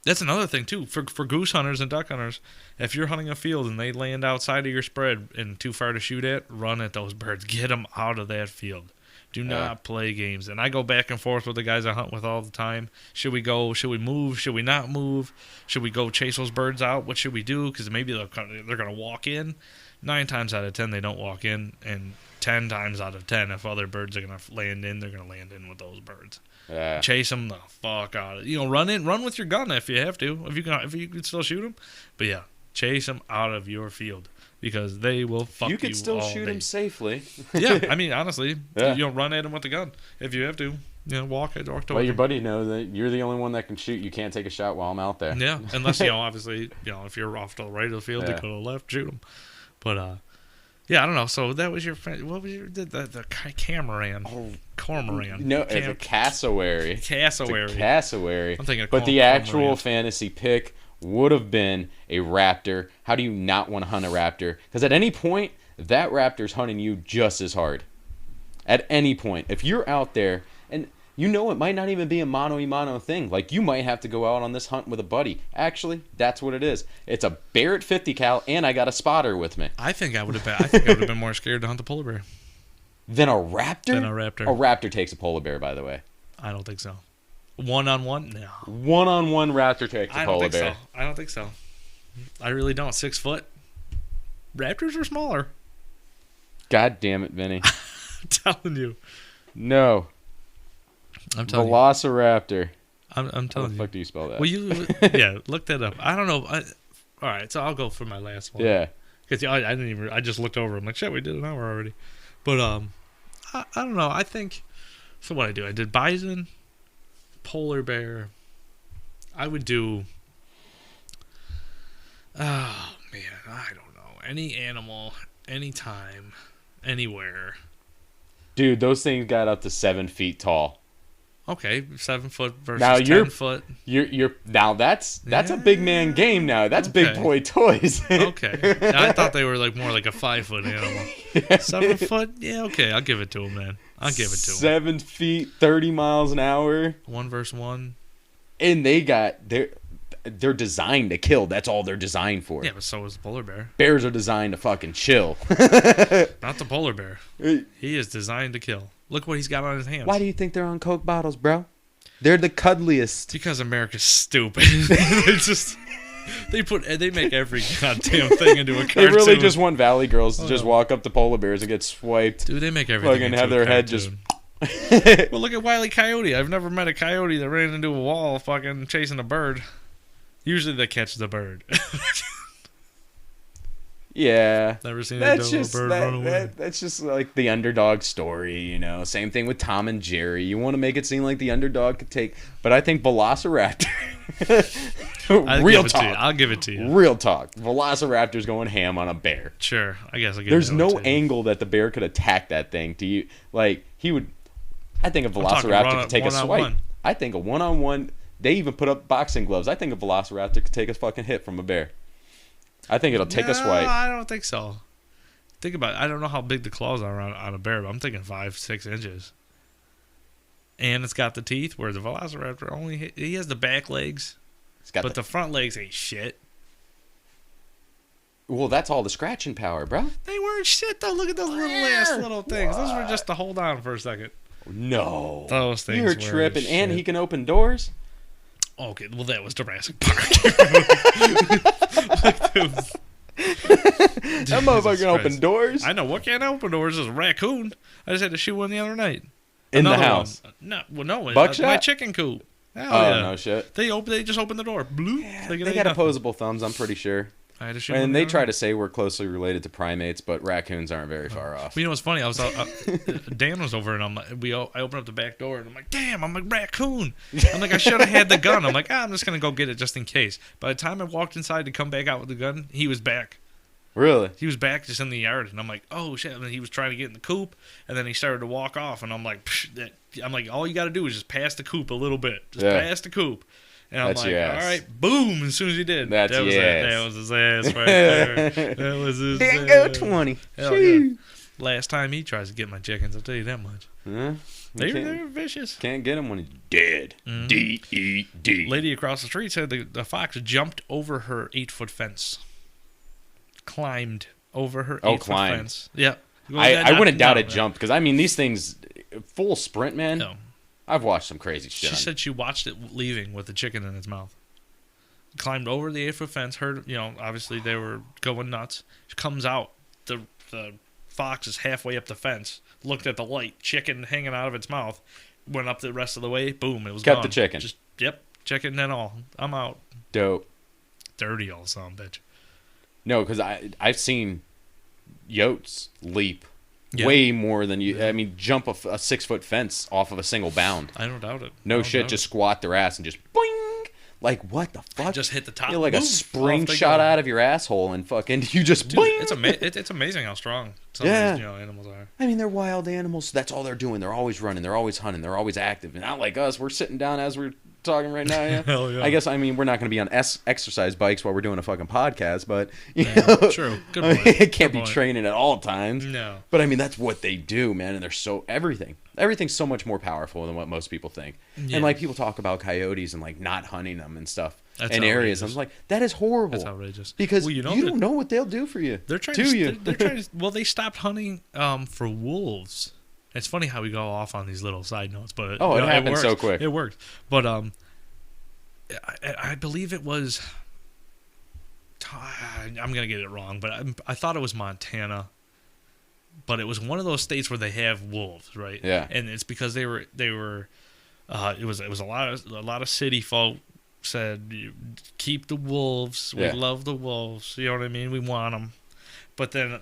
[SPEAKER 1] That's another thing too for goose hunters and duck hunters. If you're hunting a field and they land outside of your spread and too far to shoot at, run at those birds. Get them out of that field. Do not play games. And I go back and forth with the guys I hunt with all the time. Should we go? Should we move? Should we not move? Should we go chase those birds out? What should we do? Because maybe they're going to walk in. 9 times out of 10, they don't walk in. And 10 times out of 10, if other birds are going to land in, they're going to land in with those birds.
[SPEAKER 2] Yeah.
[SPEAKER 1] Chase them the fuck out. Run with your gun if you have to. If you can still shoot them. But yeah, chase them out of your field. Because they will fuck you.
[SPEAKER 2] You could still shoot them safely.
[SPEAKER 1] Yeah, I mean, honestly, run at them with the gun if you have to. Walk towards
[SPEAKER 2] Let your buddy know that you're the only one that can shoot. You can't take a shot while I'm out there.
[SPEAKER 1] Yeah, unless obviously, if you're off to the right of the field, you go to the left, shoot them. But yeah, I don't know. So that was your friend. What was the Cameron?
[SPEAKER 2] Oh,
[SPEAKER 1] Cormorant.
[SPEAKER 2] No, it's a cassowary.
[SPEAKER 1] Cassowary. I'm thinking.
[SPEAKER 2] But the actual fantasy pick would have been a raptor. How do you not want to hunt a raptor? Because at any point, that raptor's hunting you just as hard. At any point. If you're out there, and it might not even be a mano-a-mano thing. Like, you might have to go out on this hunt with a buddy. Actually, that's what it is. It's a Barrett 50 cal, and I got a spotter with me.
[SPEAKER 1] I think I would have been more scared to hunt the polar bear.
[SPEAKER 2] Than a raptor?
[SPEAKER 1] Than a raptor.
[SPEAKER 2] A raptor takes a polar bear, by the way.
[SPEAKER 1] I don't think so. One-on-one? No.
[SPEAKER 2] One-on-one raptor takes a polar bear.
[SPEAKER 1] I don't think so. I really don't. 6 foot. Raptors are smaller.
[SPEAKER 2] God damn it, Vinny.
[SPEAKER 1] I'm telling you.
[SPEAKER 2] No.
[SPEAKER 1] I'm telling
[SPEAKER 2] Velociraptor.
[SPEAKER 1] I'm telling you.
[SPEAKER 2] How the fuck do you spell that?
[SPEAKER 1] Well, look that up. I don't know. All right, so I'll go for my last one.
[SPEAKER 2] Yeah.
[SPEAKER 1] Because I didn't even. I just looked over. I'm like, shit, we did an hour already. But I don't know. I think. So what I do? I did bison, polar bear. I would do. Oh man, I don't know. Any animal, anytime, anywhere.
[SPEAKER 2] Dude, those things got up to 7 feet tall.
[SPEAKER 1] Okay, 7 foot versus
[SPEAKER 2] now
[SPEAKER 1] 10 foot.
[SPEAKER 2] You're now that's a big man game now. That's big boy toys.
[SPEAKER 1] Okay, I thought they were more like a 5 foot animal. Yeah. 7 foot, yeah, okay, I'll give it to him, man. I'll give it to him.
[SPEAKER 2] 7 feet, 30 miles an hour.
[SPEAKER 1] 1 versus 1.
[SPEAKER 2] And they're designed to kill. That's all they're designed for.
[SPEAKER 1] Yeah, but so is the polar bear.
[SPEAKER 2] Bears are designed to fucking chill.
[SPEAKER 1] Not the polar bear. He is designed to kill. Look what he's got on his hands.
[SPEAKER 2] Why do you think they're on Coke bottles, bro? They're the cuddliest.
[SPEAKER 1] Because America's stupid. They make every goddamn thing into a cartoon.
[SPEAKER 2] They really just want Valley Girls to just walk up to polar bears and get swiped.
[SPEAKER 1] Dude, they make everything
[SPEAKER 2] and have their head just.
[SPEAKER 1] Well, look at Wile E. Coyote. I've never met a coyote that ran into a wall fucking chasing a bird. Usually they catch the bird.
[SPEAKER 2] Yeah.
[SPEAKER 1] Never seen a bird run away.
[SPEAKER 2] That's just like the underdog story, Same thing with Tom and Jerry. You want to make it seem like the underdog could take, but I think Velociraptor. Real talk.
[SPEAKER 1] I'll give it to you.
[SPEAKER 2] Real talk. Velociraptor's going ham on a bear.
[SPEAKER 1] Sure, I guess I'll give
[SPEAKER 2] There's
[SPEAKER 1] it to
[SPEAKER 2] no
[SPEAKER 1] you.
[SPEAKER 2] angle that the bear could attack that thing. He would. I think a Velociraptor could take a swipe. I think a one-on-one. They even put up boxing gloves. I think a Velociraptor could take a fucking hit from a bear. I think it'll take a swipe.
[SPEAKER 1] I don't think so. Think about it. I don't know how big the claws are on a bear, but I'm thinking 5-6 inches. And it's got the teeth, where the Velociraptor he has the back legs, but the front legs ain't shit.
[SPEAKER 2] Well, that's all the scratching power, bro.
[SPEAKER 1] They weren't shit, though. Look at those little things. Those were just to hold on for a second.
[SPEAKER 2] No.
[SPEAKER 1] Those things
[SPEAKER 2] You're tripping. And he can open doors?
[SPEAKER 1] Okay, well, that was Jurassic Park.
[SPEAKER 2] That motherfucker can open doors?
[SPEAKER 1] I know. What can't open doors is a raccoon. I just had to shoot one the other night.
[SPEAKER 2] In the house?
[SPEAKER 1] No.
[SPEAKER 2] Buckshot?
[SPEAKER 1] My chicken coop.
[SPEAKER 2] No shit.
[SPEAKER 1] They just opened the door. Bloop.
[SPEAKER 2] Yeah, they got opposable thumbs, I'm pretty sure.
[SPEAKER 1] I had to shoot
[SPEAKER 2] and they try to say we're closely related to primates, but raccoons aren't very far off.
[SPEAKER 1] Well, what's funny? I was Dan was over, and I opened up the back door, and I'm like, damn, I'm a raccoon. I'm like, I should have had the gun. I'm like, I'm just gonna go get it just in case. By the time I walked inside to come back out with the gun, he was back.
[SPEAKER 2] Really?
[SPEAKER 1] He was back just in the yard, and I'm like, oh shit. And he was trying to get in the coop, and then he started to walk off, and I'm like, all you got to do is just pass the coop a little bit, pass the coop. And I'm like, all right, boom, as soon as he did. That was his ass right there. That was his ass.
[SPEAKER 2] Didn't go 20.
[SPEAKER 1] Hell yeah. Last time he tries to get my chickens, I'll tell you that much.
[SPEAKER 2] Huh?
[SPEAKER 1] They're vicious.
[SPEAKER 2] Can't get him when he's dead.
[SPEAKER 1] Mm-hmm.
[SPEAKER 2] D-E-D.
[SPEAKER 1] Lady across the street said the fox jumped over her 8-foot fence. Climbed over her 8-foot fence. Yeah.
[SPEAKER 2] I wouldn't doubt it jumped, because, I mean, these things, full sprint, man.
[SPEAKER 1] No.
[SPEAKER 2] I've watched some crazy shit.
[SPEAKER 1] She said she watched it leaving with the chicken in its mouth. Climbed over the 8-foot fence. Heard, obviously they were going nuts. She comes out. The fox is halfway up the fence. Looked at the light. Chicken hanging out of its mouth. Went up the rest of the way. Boom. It was
[SPEAKER 2] Kept
[SPEAKER 1] gone.
[SPEAKER 2] the chicken.
[SPEAKER 1] Chicken and all. I'm out.
[SPEAKER 2] Dope.
[SPEAKER 1] Dirty old son bitch.
[SPEAKER 2] No, because I've seen yotes leap way more than you. I mean, jump a 6-foot fence off of a single bound.
[SPEAKER 1] I don't doubt it.
[SPEAKER 2] No shit, just squat their ass and just boing. Like, what the fuck?
[SPEAKER 1] Just hit the top.
[SPEAKER 2] You're like a spring shot out of your asshole, and fucking you just boing.
[SPEAKER 1] It's amazing how strong some of these animals are.
[SPEAKER 2] I mean, they're wild animals. So that's all they're doing. They're always running. They're always hunting. They're always active. And not like us. We're sitting down as we're talking right now. Yeah.
[SPEAKER 1] Hell yeah.
[SPEAKER 2] I guess, I mean, we're not going to be on exercise bikes while we're doing a fucking podcast, but you know,
[SPEAKER 1] true. Good point.
[SPEAKER 2] It can't be training at all times.
[SPEAKER 1] No.
[SPEAKER 2] But I mean, that's what they do, man. And they're so everything's so much more powerful than what most people think. Yeah. And like people talk about coyotes and like not hunting them and stuff.
[SPEAKER 1] That's
[SPEAKER 2] in areas. I'm like, that is horrible.
[SPEAKER 1] That's outrageous.
[SPEAKER 2] Because you don't know what they'll do for you.
[SPEAKER 1] They're trying to. They're trying to. Well, they stopped hunting for wolves. It's funny how we go off on these little side notes, but
[SPEAKER 2] it happens so quick.
[SPEAKER 1] It worked, but I believe it was. I'm gonna get it wrong, but I thought it was Montana. But it was one of those states where they have wolves, right?
[SPEAKER 2] Yeah.
[SPEAKER 1] And it's because they were. It was a lot of city folk said, keep the wolves. We love the wolves. You know what I mean? We want them. But then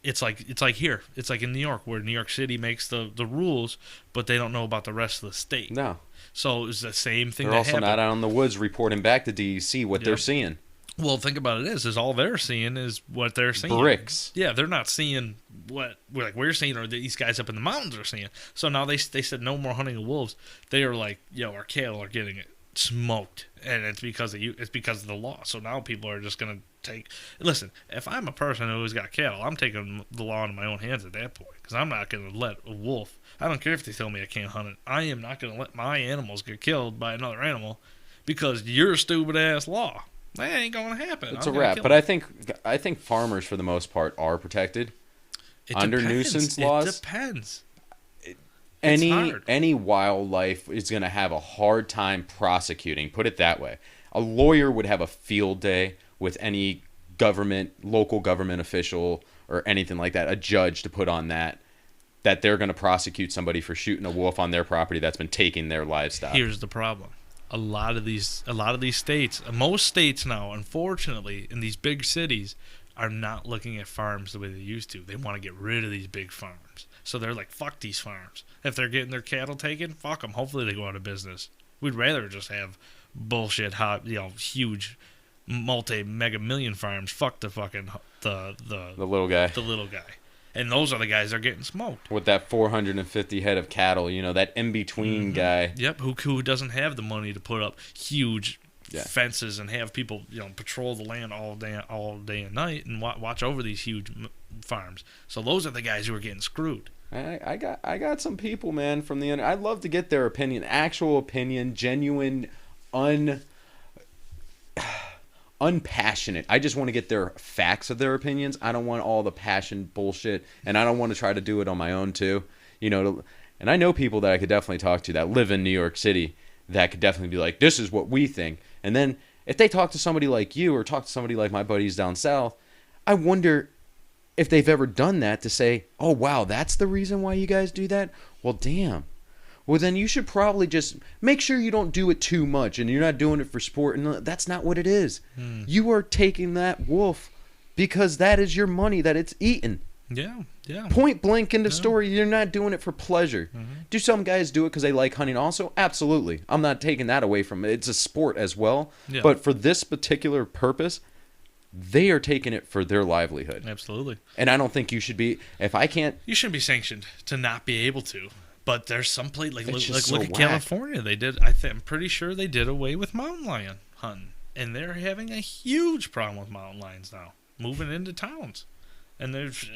[SPEAKER 1] it's like here. It's like in New York, where New York City makes the rules, but they don't know about the rest of the state.
[SPEAKER 2] No.
[SPEAKER 1] So it was the same thing.
[SPEAKER 2] They're also not out in the woods reporting back to DEC what they're seeing.
[SPEAKER 1] Well, think about it is all they're seeing is what they're seeing.
[SPEAKER 2] Bricks.
[SPEAKER 1] Yeah, they're not seeing what we're seeing or these guys up in the mountains are seeing. So now they said no more hunting of wolves. They are like, our cattle are getting it smoked, and it's because of you. It's because of the law. So now people are just gonna take. Listen, if I'm a person who's got cattle, I'm taking the law into my own hands at that point, because I'm not gonna let a wolf. I don't care if they tell me I can't hunt it. I am not gonna let my animals get killed by another animal because your stupid ass law. That ain't gonna happen.
[SPEAKER 2] It's a wrap. But I think farmers for the most part are protected under nuisance laws.
[SPEAKER 1] It depends.
[SPEAKER 2] Any wildlife is going to have a hard time prosecuting. Put it that way. A lawyer would have a field day with any local government official or anything like that, a judge to put on that they're going to prosecute somebody for shooting a wolf on their property that's been taking their livestock.
[SPEAKER 1] Here's the problem. A lot of these states, most states now, unfortunately, in these big cities, are not looking at farms the way they used to. They want to get rid of these big farms. So they're like, fuck these farms. If they're getting their cattle taken, fuck them. Hopefully they go out of business. We'd rather just have bullshit, huge, multi-mega million farms. Fuck the fucking the
[SPEAKER 2] little guy.
[SPEAKER 1] The little guy. And those are the guys that are getting smoked.
[SPEAKER 2] With that 450 head of cattle, that in-between guy.
[SPEAKER 1] Yep, who doesn't have the money to put up huge fences and have people, patrol the land all day and night and watch over these huge farms. So those are the guys who are getting screwed.
[SPEAKER 2] I got some people, man, from the I'd love to get their opinion, actual opinion, genuine, unpassionate. I just want to get their facts of their opinions. I don't want all the passion bullshit, and I don't want to try to do it on my own too. And I know people that I could definitely talk to that live in New York City that could definitely be like, this is what we think. And then if they talk to somebody like you or talk to somebody like my buddies down south, I wonder if they've ever done that to say, oh wow, that's the reason why you guys do that? Well, damn. Well, then you should probably just make sure you don't do it too much and you're not doing it for sport. And that's not what it is. You are taking that wolf because that is your money that it's eaten.
[SPEAKER 1] Yeah.
[SPEAKER 2] Point blank in the story, you're not doing it for pleasure. Do some guys do it because they like hunting also? Absolutely. I'm not taking that away from it. It's a sport as well. Yeah. But for this particular purpose, they are taking it for their livelihood.
[SPEAKER 1] Absolutely.
[SPEAKER 2] And I don't think you should be, you
[SPEAKER 1] shouldn't be sanctioned to not be able to. But there's some place look
[SPEAKER 2] so
[SPEAKER 1] at
[SPEAKER 2] whack.
[SPEAKER 1] California. They did. I'm pretty sure they did away with mountain lion hunting, and they're having a huge problem with mountain lions now, moving into towns. And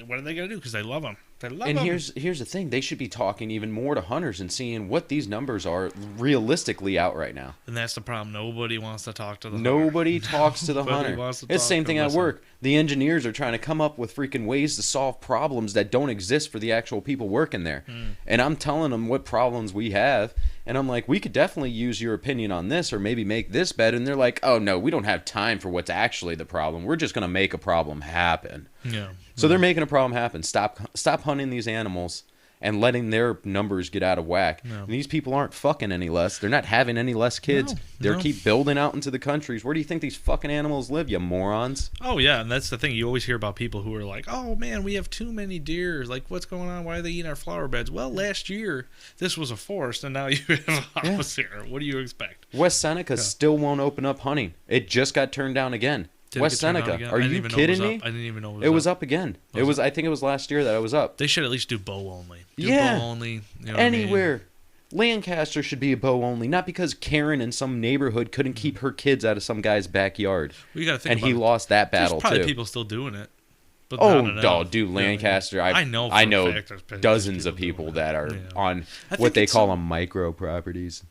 [SPEAKER 1] what are they gonna do? Because they love them. They love
[SPEAKER 2] And
[SPEAKER 1] them.
[SPEAKER 2] here's the thing: they should be talking even more to hunters and seeing what these numbers are realistically out right now.
[SPEAKER 1] And that's the problem. Nobody wants to talk to the hunter.
[SPEAKER 2] Nobody talks to the
[SPEAKER 1] Nobody
[SPEAKER 2] hunter.
[SPEAKER 1] wants to
[SPEAKER 2] It's the
[SPEAKER 1] talk
[SPEAKER 2] same
[SPEAKER 1] to
[SPEAKER 2] thing at
[SPEAKER 1] listen.
[SPEAKER 2] work. The engineers are trying to come up with freaking ways to solve problems that don't exist for the actual people working there. And I'm telling them what problems we have, and I'm like, we could definitely use your opinion on this, or maybe make this better. And they're like, oh no, we don't have time for what's actually the problem. We're just gonna make a problem happen.
[SPEAKER 1] Yeah.
[SPEAKER 2] So they're making a problem happen. Stop hunting these animals and letting their numbers get out of whack.
[SPEAKER 1] No.
[SPEAKER 2] And these people aren't fucking any less. They're not having any less kids. They're keep building out into the countries. Where do you think these fucking animals live, you morons?
[SPEAKER 1] Oh, yeah, and that's the thing. You always hear about people who are like, oh, man, we have too many deer. Like, what's going on? Why are they eating our flower beds? Well, last year, this was a forest, and now you have a house here. What do you expect?
[SPEAKER 2] West Seneca still won't open up hunting. It just got turned down again.
[SPEAKER 1] Did
[SPEAKER 2] West Seneca. Are you kidding me?
[SPEAKER 1] I didn't even know
[SPEAKER 2] it was up again. It was. I think it was last year that it was up.
[SPEAKER 1] They should at least do bow only.
[SPEAKER 2] Yeah.
[SPEAKER 1] Bow only. You know what
[SPEAKER 2] Anywhere.
[SPEAKER 1] I mean?
[SPEAKER 2] Lancaster should be a bow only, not because Karen in some neighborhood couldn't keep her kids out of some guy's backyard.
[SPEAKER 1] Well, you gotta think
[SPEAKER 2] and
[SPEAKER 1] about
[SPEAKER 2] he
[SPEAKER 1] it.
[SPEAKER 2] lost that battle
[SPEAKER 1] There's probably
[SPEAKER 2] too.
[SPEAKER 1] people still doing it. But
[SPEAKER 2] Oh,
[SPEAKER 1] not enough.
[SPEAKER 2] dude, Lancaster.
[SPEAKER 1] I know. For
[SPEAKER 2] I
[SPEAKER 1] a
[SPEAKER 2] know
[SPEAKER 1] fact there's
[SPEAKER 2] dozens of
[SPEAKER 1] people
[SPEAKER 2] people
[SPEAKER 1] doing
[SPEAKER 2] that are
[SPEAKER 1] Yeah.
[SPEAKER 2] on
[SPEAKER 1] I
[SPEAKER 2] what
[SPEAKER 1] think
[SPEAKER 2] they
[SPEAKER 1] it's
[SPEAKER 2] call
[SPEAKER 1] some-
[SPEAKER 2] them micro properties.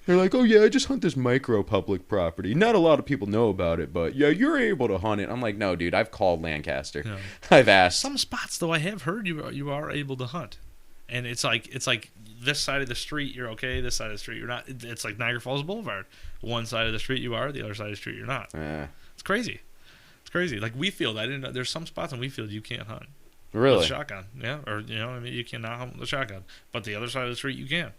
[SPEAKER 2] They're like, oh yeah, I just hunt this micro public property. Not a lot of people know about it, but yeah, you're able to hunt it. I'm like, no, dude, I've called Lancaster.
[SPEAKER 1] Yeah.
[SPEAKER 2] I've asked.
[SPEAKER 1] Some spots though, I have heard you are able to hunt, and it's like this side of the street you're okay, this side of the street you're not. It's like Niagara Falls Boulevard. One side of the street you are, the other side of the street you're not. It's crazy. It's crazy. Like Wheatfield, I didn't know. There's some spots in Wheatfield you can't hunt.
[SPEAKER 2] Really?
[SPEAKER 1] With a shotgun, yeah, or I mean, you cannot hunt with a shotgun, but the other side of the street you can.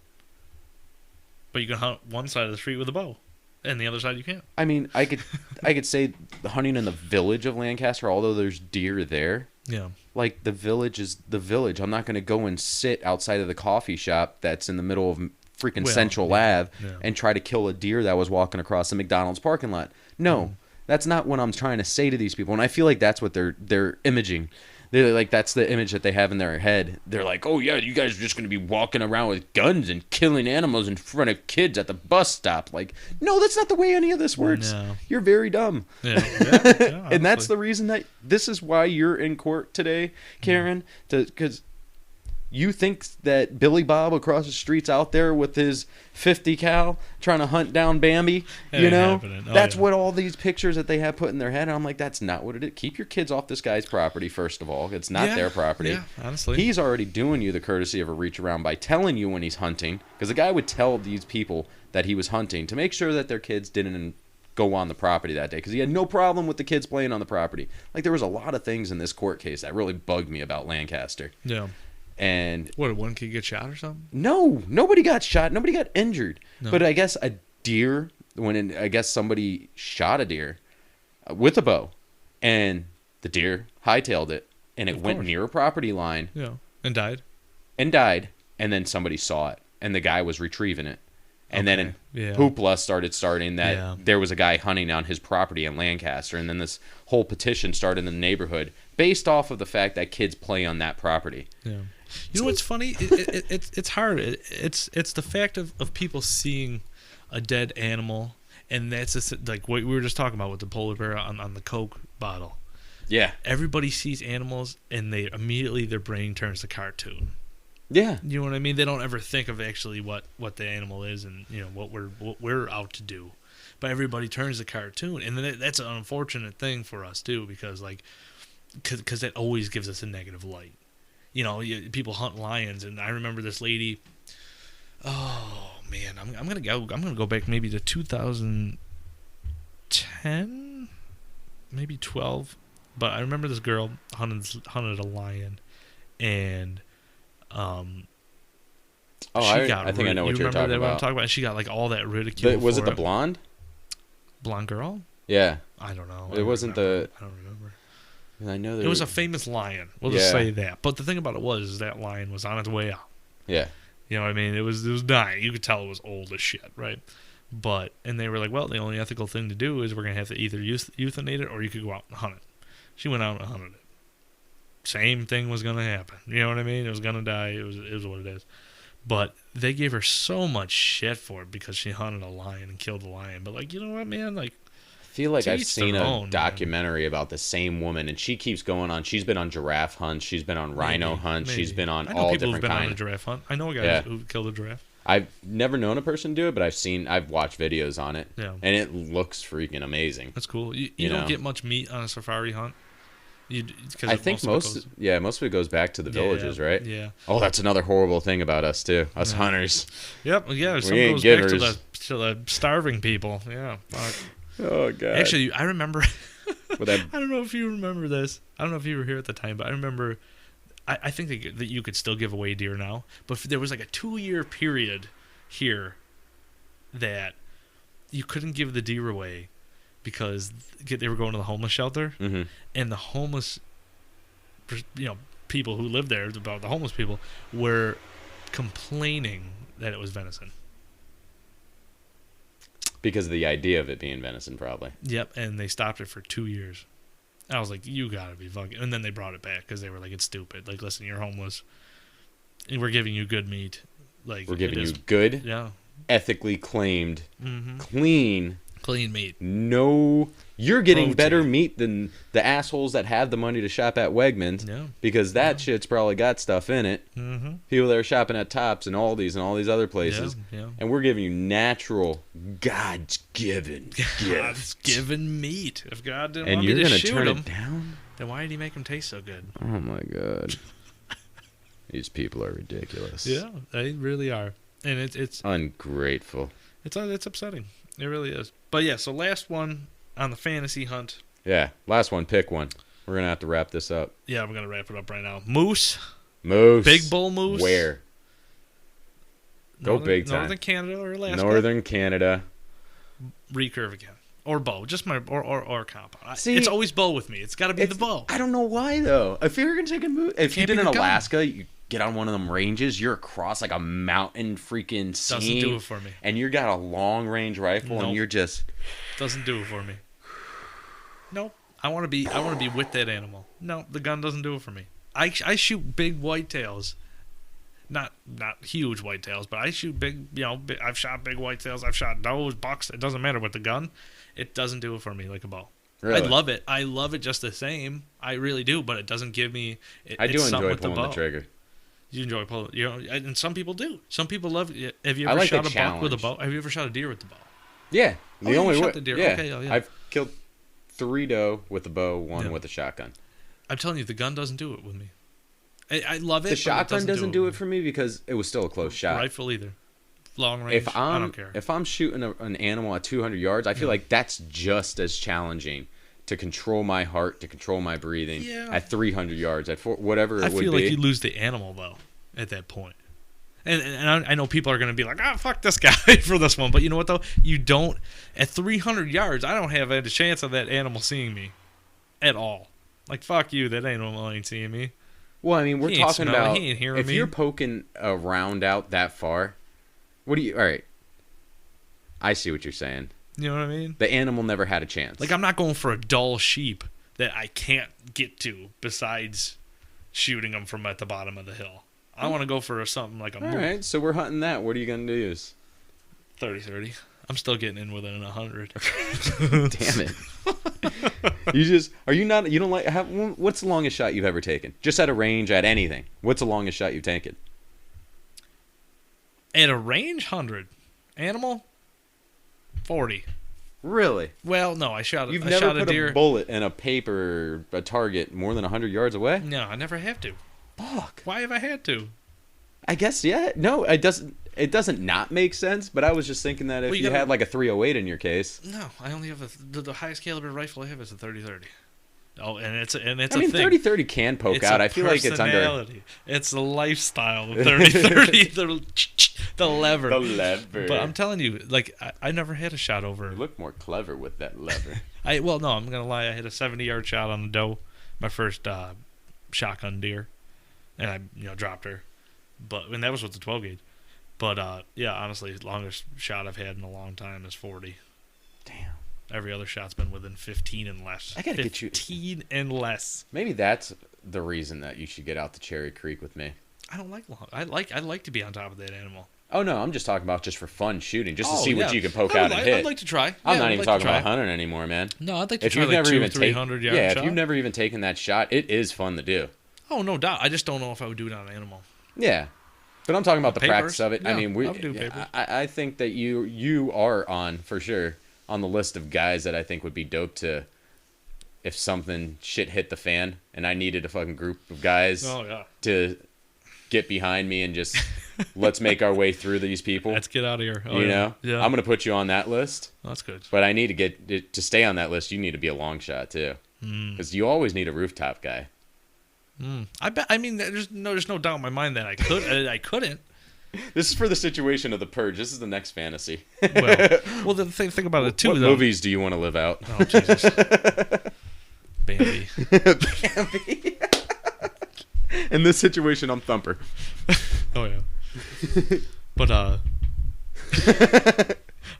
[SPEAKER 1] But you can hunt one side of the street with a bow, and the other side you can't.
[SPEAKER 2] I mean, I could say the hunting in the village of Lancaster, although there's deer there.
[SPEAKER 1] Yeah.
[SPEAKER 2] Like the village is the village. I'm not going to go and sit outside of the coffee shop that's in the middle of freaking Central Ave and try to kill a deer that was walking across the McDonald's parking lot. No, that's not what I'm trying to say to these people. And I feel like that's what they're imaging. They're like, that's the image that they have in their head. They're like, oh yeah, you guys are just going to be walking around with guns and killing animals in front of kids at the bus stop. Like, no, that's not the way any of this works.
[SPEAKER 1] No.
[SPEAKER 2] You're very dumb.
[SPEAKER 1] Yeah.
[SPEAKER 2] And that's the reason that this is why you're in court today, Karen, because you think that Billy Bob across the street's out there with his 50 cal trying to hunt down Bambi.
[SPEAKER 1] It
[SPEAKER 2] You
[SPEAKER 1] ain't
[SPEAKER 2] know,
[SPEAKER 1] happening. Oh,
[SPEAKER 2] that's
[SPEAKER 1] yeah.
[SPEAKER 2] what all these pictures that they have put in their head. And I'm like, that's not what it is. Keep your kids off this guy's property, first of all. It's not their property.
[SPEAKER 1] Yeah, honestly.
[SPEAKER 2] He's already doing you the courtesy of a reach around by telling you when he's hunting, because the guy would tell these people that he was hunting to make sure that their kids didn't go on the property that day, because he had no problem with the kids playing on the property. Like, there was a lot of things in this court case that really bugged me about Lancaster.
[SPEAKER 1] Yeah.
[SPEAKER 2] And
[SPEAKER 1] What, did one kid get shot or something?
[SPEAKER 2] no, nobody got shot, nobody got injured.
[SPEAKER 1] No.
[SPEAKER 2] But I guess a deer, I guess somebody shot a deer with a bow, and the deer hightailed it, and it went near a property line.
[SPEAKER 1] Yeah. And died.
[SPEAKER 2] And died, and then somebody saw it, and the guy was retrieving it. And then
[SPEAKER 1] Yeah.
[SPEAKER 2] hoopla starting that
[SPEAKER 1] Yeah.
[SPEAKER 2] there was a guy hunting on his property in Lancaster, and then this whole petition started in the neighborhood based off of the fact that kids play on that property.
[SPEAKER 1] Yeah. You know what's funny? It's hard. It's the fact of people seeing a dead animal, and that's just like what we were just talking about with the polar bear on the Coke bottle.
[SPEAKER 2] Yeah.
[SPEAKER 1] Everybody sees animals, and they immediately their brain turns to cartoon.
[SPEAKER 2] Yeah.
[SPEAKER 1] You know what I mean? They don't ever think of actually what the animal is, and what we're out to do. But everybody turns to cartoon, and then that's an unfortunate thing for us too, because because that always gives us a negative light. People hunt lions, and I remember this lady. Oh man, I'm gonna go back maybe to 2010, maybe 12, but I remember this girl hunted a lion, and
[SPEAKER 2] I think I know what you're talking
[SPEAKER 1] What I'm
[SPEAKER 2] about.
[SPEAKER 1] talking about? She got like all that ridicule.
[SPEAKER 2] Was it
[SPEAKER 1] for
[SPEAKER 2] the blonde?
[SPEAKER 1] blonde girl?
[SPEAKER 2] Yeah.
[SPEAKER 1] I don't know.
[SPEAKER 2] It wasn't the.
[SPEAKER 1] I don't remember.
[SPEAKER 2] I know
[SPEAKER 1] It was a famous lion. We'll just say that. But the thing about it was that lion was on its way out.
[SPEAKER 2] Yeah.
[SPEAKER 1] You know what I mean? It was dying. You could tell it was old as shit, right? And they were like, well, the only ethical thing to do is we're gonna have to either euthanize it or you could go out and hunt it. She went out and hunted it. Same thing was gonna happen. You know what I mean? It was gonna die. It was what it is. But they gave her so much shit for it because she hunted a lion and killed a lion. But you know what, man?
[SPEAKER 2] feel like
[SPEAKER 1] To
[SPEAKER 2] I've
[SPEAKER 1] each
[SPEAKER 2] seen
[SPEAKER 1] their
[SPEAKER 2] a
[SPEAKER 1] own, man.
[SPEAKER 2] documentary about the same woman, and she keeps going on. She's been on giraffe hunts. She's been on rhino hunts.
[SPEAKER 1] Maybe.
[SPEAKER 2] She's been on
[SPEAKER 1] I know
[SPEAKER 2] all
[SPEAKER 1] people who've
[SPEAKER 2] different
[SPEAKER 1] been on a
[SPEAKER 2] kinds.
[SPEAKER 1] giraffe hunt. I know a guy
[SPEAKER 2] Yeah.
[SPEAKER 1] who killed a giraffe.
[SPEAKER 2] I've never known a person do it, but I've watched videos on it,
[SPEAKER 1] Yeah.
[SPEAKER 2] and it looks freaking amazing.
[SPEAKER 1] That's cool. You
[SPEAKER 2] You
[SPEAKER 1] don't
[SPEAKER 2] know.
[SPEAKER 1] get much meat on a safari hunt.
[SPEAKER 2] I think most of it goes back to the villages, right?
[SPEAKER 1] Yeah.
[SPEAKER 2] Oh, that's another horrible thing about us too, us
[SPEAKER 1] Yeah.
[SPEAKER 2] hunters.
[SPEAKER 1] Yep. Yeah. Some
[SPEAKER 2] ain't
[SPEAKER 1] goes back
[SPEAKER 2] givers.
[SPEAKER 1] to the starving people. Yeah. Fuck.
[SPEAKER 2] Oh god.
[SPEAKER 1] Actually, I remember.
[SPEAKER 2] With that,
[SPEAKER 1] I don't know if you remember this. I don't know if you were here at the time, but I remember. I think that you could still give away deer now, but there was like a 2-year period here that you couldn't give the deer away because they were going to the homeless shelter,
[SPEAKER 2] mm-hmm.
[SPEAKER 1] and the homeless, people who lived there, about the homeless people, were complaining that it was venison.
[SPEAKER 2] Because of the idea of it being venison, probably.
[SPEAKER 1] Yep, and they stopped it for 2 years. I was like, you gotta be fucking... And then they brought it back because they were like, it's stupid. Like, listen, you're homeless, and we're giving you good meat. Like,
[SPEAKER 2] We're giving you good,
[SPEAKER 1] yeah,
[SPEAKER 2] ethically claimed,
[SPEAKER 1] mm-hmm.
[SPEAKER 2] clean
[SPEAKER 1] meat.
[SPEAKER 2] No, you're getting
[SPEAKER 1] Protein.
[SPEAKER 2] better meat than the assholes that have the money to shop at Wegmans.
[SPEAKER 1] Yeah.
[SPEAKER 2] Because that shit's probably got stuff in it.
[SPEAKER 1] Mm-hmm.
[SPEAKER 2] People that are shopping at Tops and Aldi's and all these other places.
[SPEAKER 1] Yeah.
[SPEAKER 2] And we're giving you natural, God's given
[SPEAKER 1] God's given meat. If God didn't
[SPEAKER 2] and
[SPEAKER 1] want
[SPEAKER 2] you're
[SPEAKER 1] me to
[SPEAKER 2] gonna
[SPEAKER 1] shoot
[SPEAKER 2] turn
[SPEAKER 1] him,
[SPEAKER 2] it down?
[SPEAKER 1] then why did he make them taste so good?
[SPEAKER 2] Oh my God. These people are ridiculous.
[SPEAKER 1] Yeah, they really are, and it's
[SPEAKER 2] Ungrateful.
[SPEAKER 1] it's upsetting. It really is. But yeah, so last one on the fantasy hunt.
[SPEAKER 2] Yeah, last one, pick one. We're going to have to wrap this up.
[SPEAKER 1] Yeah, we're gonna wrap it up right now. Moose,
[SPEAKER 2] Moose.
[SPEAKER 1] big bull moose.
[SPEAKER 2] Where? Go big time.
[SPEAKER 1] Northern Canada or Alaska.
[SPEAKER 2] Northern Canada.
[SPEAKER 1] Recurve again. Or bow, just my or compound.
[SPEAKER 2] See,
[SPEAKER 1] it's always bow with me. It's got to be the bow.
[SPEAKER 2] I don't know why though. If you're gonna take a move, if you
[SPEAKER 1] Can't
[SPEAKER 2] did
[SPEAKER 1] be
[SPEAKER 2] in
[SPEAKER 1] the gun.
[SPEAKER 2] Alaska, you get on one of them ranges. You're across like a mountain freaking scene.
[SPEAKER 1] Doesn't do it for me.
[SPEAKER 2] And you got a long range rifle,
[SPEAKER 1] Nope.
[SPEAKER 2] and you're just
[SPEAKER 1] Doesn't do it for me. Nope. I want to be with that animal. No, the gun doesn't do it for me. I shoot big whitetails. Not huge whitetails, but I shoot big, I've shot big whitetails. I've shot does, bucks. It doesn't matter with the gun. It doesn't do it for me like a bow.
[SPEAKER 2] really.
[SPEAKER 1] I love it. I love it just the same. I really do, but it doesn't give me.
[SPEAKER 2] I do
[SPEAKER 1] it's something
[SPEAKER 2] enjoy
[SPEAKER 1] with
[SPEAKER 2] pulling the
[SPEAKER 1] bow.
[SPEAKER 2] trigger.
[SPEAKER 1] You enjoy pulling, and some people do. Some people love it. Have you
[SPEAKER 2] I
[SPEAKER 1] ever
[SPEAKER 2] like
[SPEAKER 1] shot
[SPEAKER 2] the
[SPEAKER 1] a buck with a
[SPEAKER 2] challenge.
[SPEAKER 1] bow? Have you ever shot a deer with the bow?
[SPEAKER 2] Yeah,
[SPEAKER 1] Oh,
[SPEAKER 2] the
[SPEAKER 1] you
[SPEAKER 2] only
[SPEAKER 1] shot
[SPEAKER 2] way.
[SPEAKER 1] the deer.
[SPEAKER 2] Yeah.
[SPEAKER 1] Okay, yeah.
[SPEAKER 2] I've killed 3 doe with a bow, 1
[SPEAKER 1] Yeah.
[SPEAKER 2] with a shotgun.
[SPEAKER 1] I'm telling you, the gun doesn't do it with me. I love it.
[SPEAKER 2] The
[SPEAKER 1] but
[SPEAKER 2] shotgun
[SPEAKER 1] it
[SPEAKER 2] doesn't do it for me because it was still a close shot.
[SPEAKER 1] Rifle either. Long range. I don't care.
[SPEAKER 2] If I'm shooting an animal at 200 yards, I feel like that's just as challenging to control my heart, to control my breathing at 300 yards, at whatever it
[SPEAKER 1] I
[SPEAKER 2] would
[SPEAKER 1] feel
[SPEAKER 2] be.
[SPEAKER 1] like you lose the animal though at that point. And I know people are going to be like, fuck this guy for this one. But you know what, though? You don't. At 300 yards, I don't have a chance of that animal seeing me at all. Like, fuck you, that animal ain't seeing me.
[SPEAKER 2] Well, I mean, we're
[SPEAKER 1] He ain't
[SPEAKER 2] talking
[SPEAKER 1] smelling,
[SPEAKER 2] about
[SPEAKER 1] he ain't hearing
[SPEAKER 2] if
[SPEAKER 1] me.
[SPEAKER 2] you're poking a round out that far, all right. I see what you're saying.
[SPEAKER 1] You know what I mean?
[SPEAKER 2] The animal never had a chance.
[SPEAKER 1] Like, I'm not going for a dull sheep that I can't get to besides shooting them from at the bottom of the hill. I want to go for something like a
[SPEAKER 2] all
[SPEAKER 1] moose.
[SPEAKER 2] right, so we're hunting that. What are you going to use?
[SPEAKER 1] 30-30. I'm still getting in within 100.
[SPEAKER 2] Damn it. You don't like, what's the longest shot you've ever taken? Just at a range, at anything. What's the longest shot you've taken?
[SPEAKER 1] At a range, 100. Animal, 40.
[SPEAKER 2] Really?
[SPEAKER 1] Well, no, I shot
[SPEAKER 2] You've
[SPEAKER 1] I
[SPEAKER 2] never
[SPEAKER 1] shot
[SPEAKER 2] put
[SPEAKER 1] a deer.
[SPEAKER 2] a bullet in a target more than 100 yards away?
[SPEAKER 1] No, I never have to.
[SPEAKER 2] Fuck.
[SPEAKER 1] Why have I had to?
[SPEAKER 2] I guess, yeah. No, it doesn't not make sense, but I was just thinking that if
[SPEAKER 1] Well, you
[SPEAKER 2] you
[SPEAKER 1] gotta-
[SPEAKER 2] had like a 308 in your case.
[SPEAKER 1] No, I only have the highest caliber rifle I have is a 30-30. Oh, and it's
[SPEAKER 2] I
[SPEAKER 1] a
[SPEAKER 2] mean,
[SPEAKER 1] thing.
[SPEAKER 2] 30-30 can poke
[SPEAKER 1] It's
[SPEAKER 2] out.
[SPEAKER 1] a
[SPEAKER 2] I feel like it's under
[SPEAKER 1] personality. It's a lifestyle. The 30-30, the lever.
[SPEAKER 2] the lever.
[SPEAKER 1] But I'm telling you, like I never had a shot over.
[SPEAKER 2] You look more clever with that lever.
[SPEAKER 1] Well, no, I'm gonna lie. I hit a 70-yard shot on a doe, my first shotgun deer, and I dropped her, and that was with the 12 gauge. But yeah, honestly, the longest shot I've had in a long time is 40.
[SPEAKER 2] Damn.
[SPEAKER 1] Every other shot's been within 15 and less.
[SPEAKER 2] I gotta get you
[SPEAKER 1] 15 and less.
[SPEAKER 2] Maybe that's the reason that you should get out to Cherry Creek with me.
[SPEAKER 1] I don't like long. I like to be on top of that animal.
[SPEAKER 2] Oh no, I'm just talking about just for fun shooting, just to
[SPEAKER 1] Oh,
[SPEAKER 2] see what
[SPEAKER 1] yeah.
[SPEAKER 2] you can poke out and hit.
[SPEAKER 1] I'd like to try.
[SPEAKER 2] I'm
[SPEAKER 1] Yeah,
[SPEAKER 2] not
[SPEAKER 1] I'd
[SPEAKER 2] even
[SPEAKER 1] like
[SPEAKER 2] talking
[SPEAKER 1] to try.
[SPEAKER 2] about hunting anymore, man.
[SPEAKER 1] No, I'd like to
[SPEAKER 2] If
[SPEAKER 1] try
[SPEAKER 2] you've
[SPEAKER 1] like
[SPEAKER 2] never
[SPEAKER 1] 200
[SPEAKER 2] even
[SPEAKER 1] or 300 yard
[SPEAKER 2] yeah,
[SPEAKER 1] shot.
[SPEAKER 2] if you've never even taken that shot, it is fun to do.
[SPEAKER 1] Oh, no doubt. I just don't know if I would do it on an animal.
[SPEAKER 2] Yeah, but I'm talking about the
[SPEAKER 1] Papers?
[SPEAKER 2] practice of it.
[SPEAKER 1] Yeah,
[SPEAKER 2] I mean,
[SPEAKER 1] I would do papers.
[SPEAKER 2] I think that you are on for sure on the list of guys that I think would be dope to. If something shit hit the fan and I needed a fucking group of guys
[SPEAKER 1] Oh, yeah.
[SPEAKER 2] to get behind me and just let's make our way through these people.
[SPEAKER 1] Let's get out of here. Oh,
[SPEAKER 2] you
[SPEAKER 1] yeah.
[SPEAKER 2] know,
[SPEAKER 1] Yeah.
[SPEAKER 2] I'm gonna put you on that list,
[SPEAKER 1] That's good.
[SPEAKER 2] but I need to get to stay on that list. You need to be a long shot too, because you always need a rooftop guy.
[SPEAKER 1] I bet. I mean, there's no doubt in my mind that I could. I couldn't.
[SPEAKER 2] This is for the situation of the purge. This is the next fantasy.
[SPEAKER 1] Well, the thing about it too,
[SPEAKER 2] what
[SPEAKER 1] though.
[SPEAKER 2] movies do you want to live out?
[SPEAKER 1] Oh Jesus. Bambi.
[SPEAKER 2] Bambi. In this situation, I'm Thumper.
[SPEAKER 1] Oh yeah. But I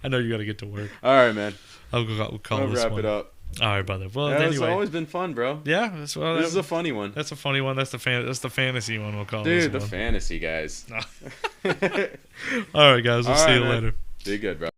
[SPEAKER 1] know you got to get to work.
[SPEAKER 2] All right, man.
[SPEAKER 1] We'll call
[SPEAKER 2] I'll
[SPEAKER 1] this
[SPEAKER 2] wrap
[SPEAKER 1] one.
[SPEAKER 2] it up.
[SPEAKER 1] All right, brother. Well,
[SPEAKER 2] Yeah, it's
[SPEAKER 1] anyway.
[SPEAKER 2] always been fun, bro.
[SPEAKER 1] Yeah,
[SPEAKER 2] This is a funny one.
[SPEAKER 1] That's a funny one. That's the fantasy one. We'll call
[SPEAKER 2] Dude,
[SPEAKER 1] this
[SPEAKER 2] the
[SPEAKER 1] one.
[SPEAKER 2] fantasy guys.
[SPEAKER 1] All right, guys. We'll
[SPEAKER 2] All
[SPEAKER 1] see
[SPEAKER 2] right,
[SPEAKER 1] you
[SPEAKER 2] man.
[SPEAKER 1] later.
[SPEAKER 2] Be good, bro.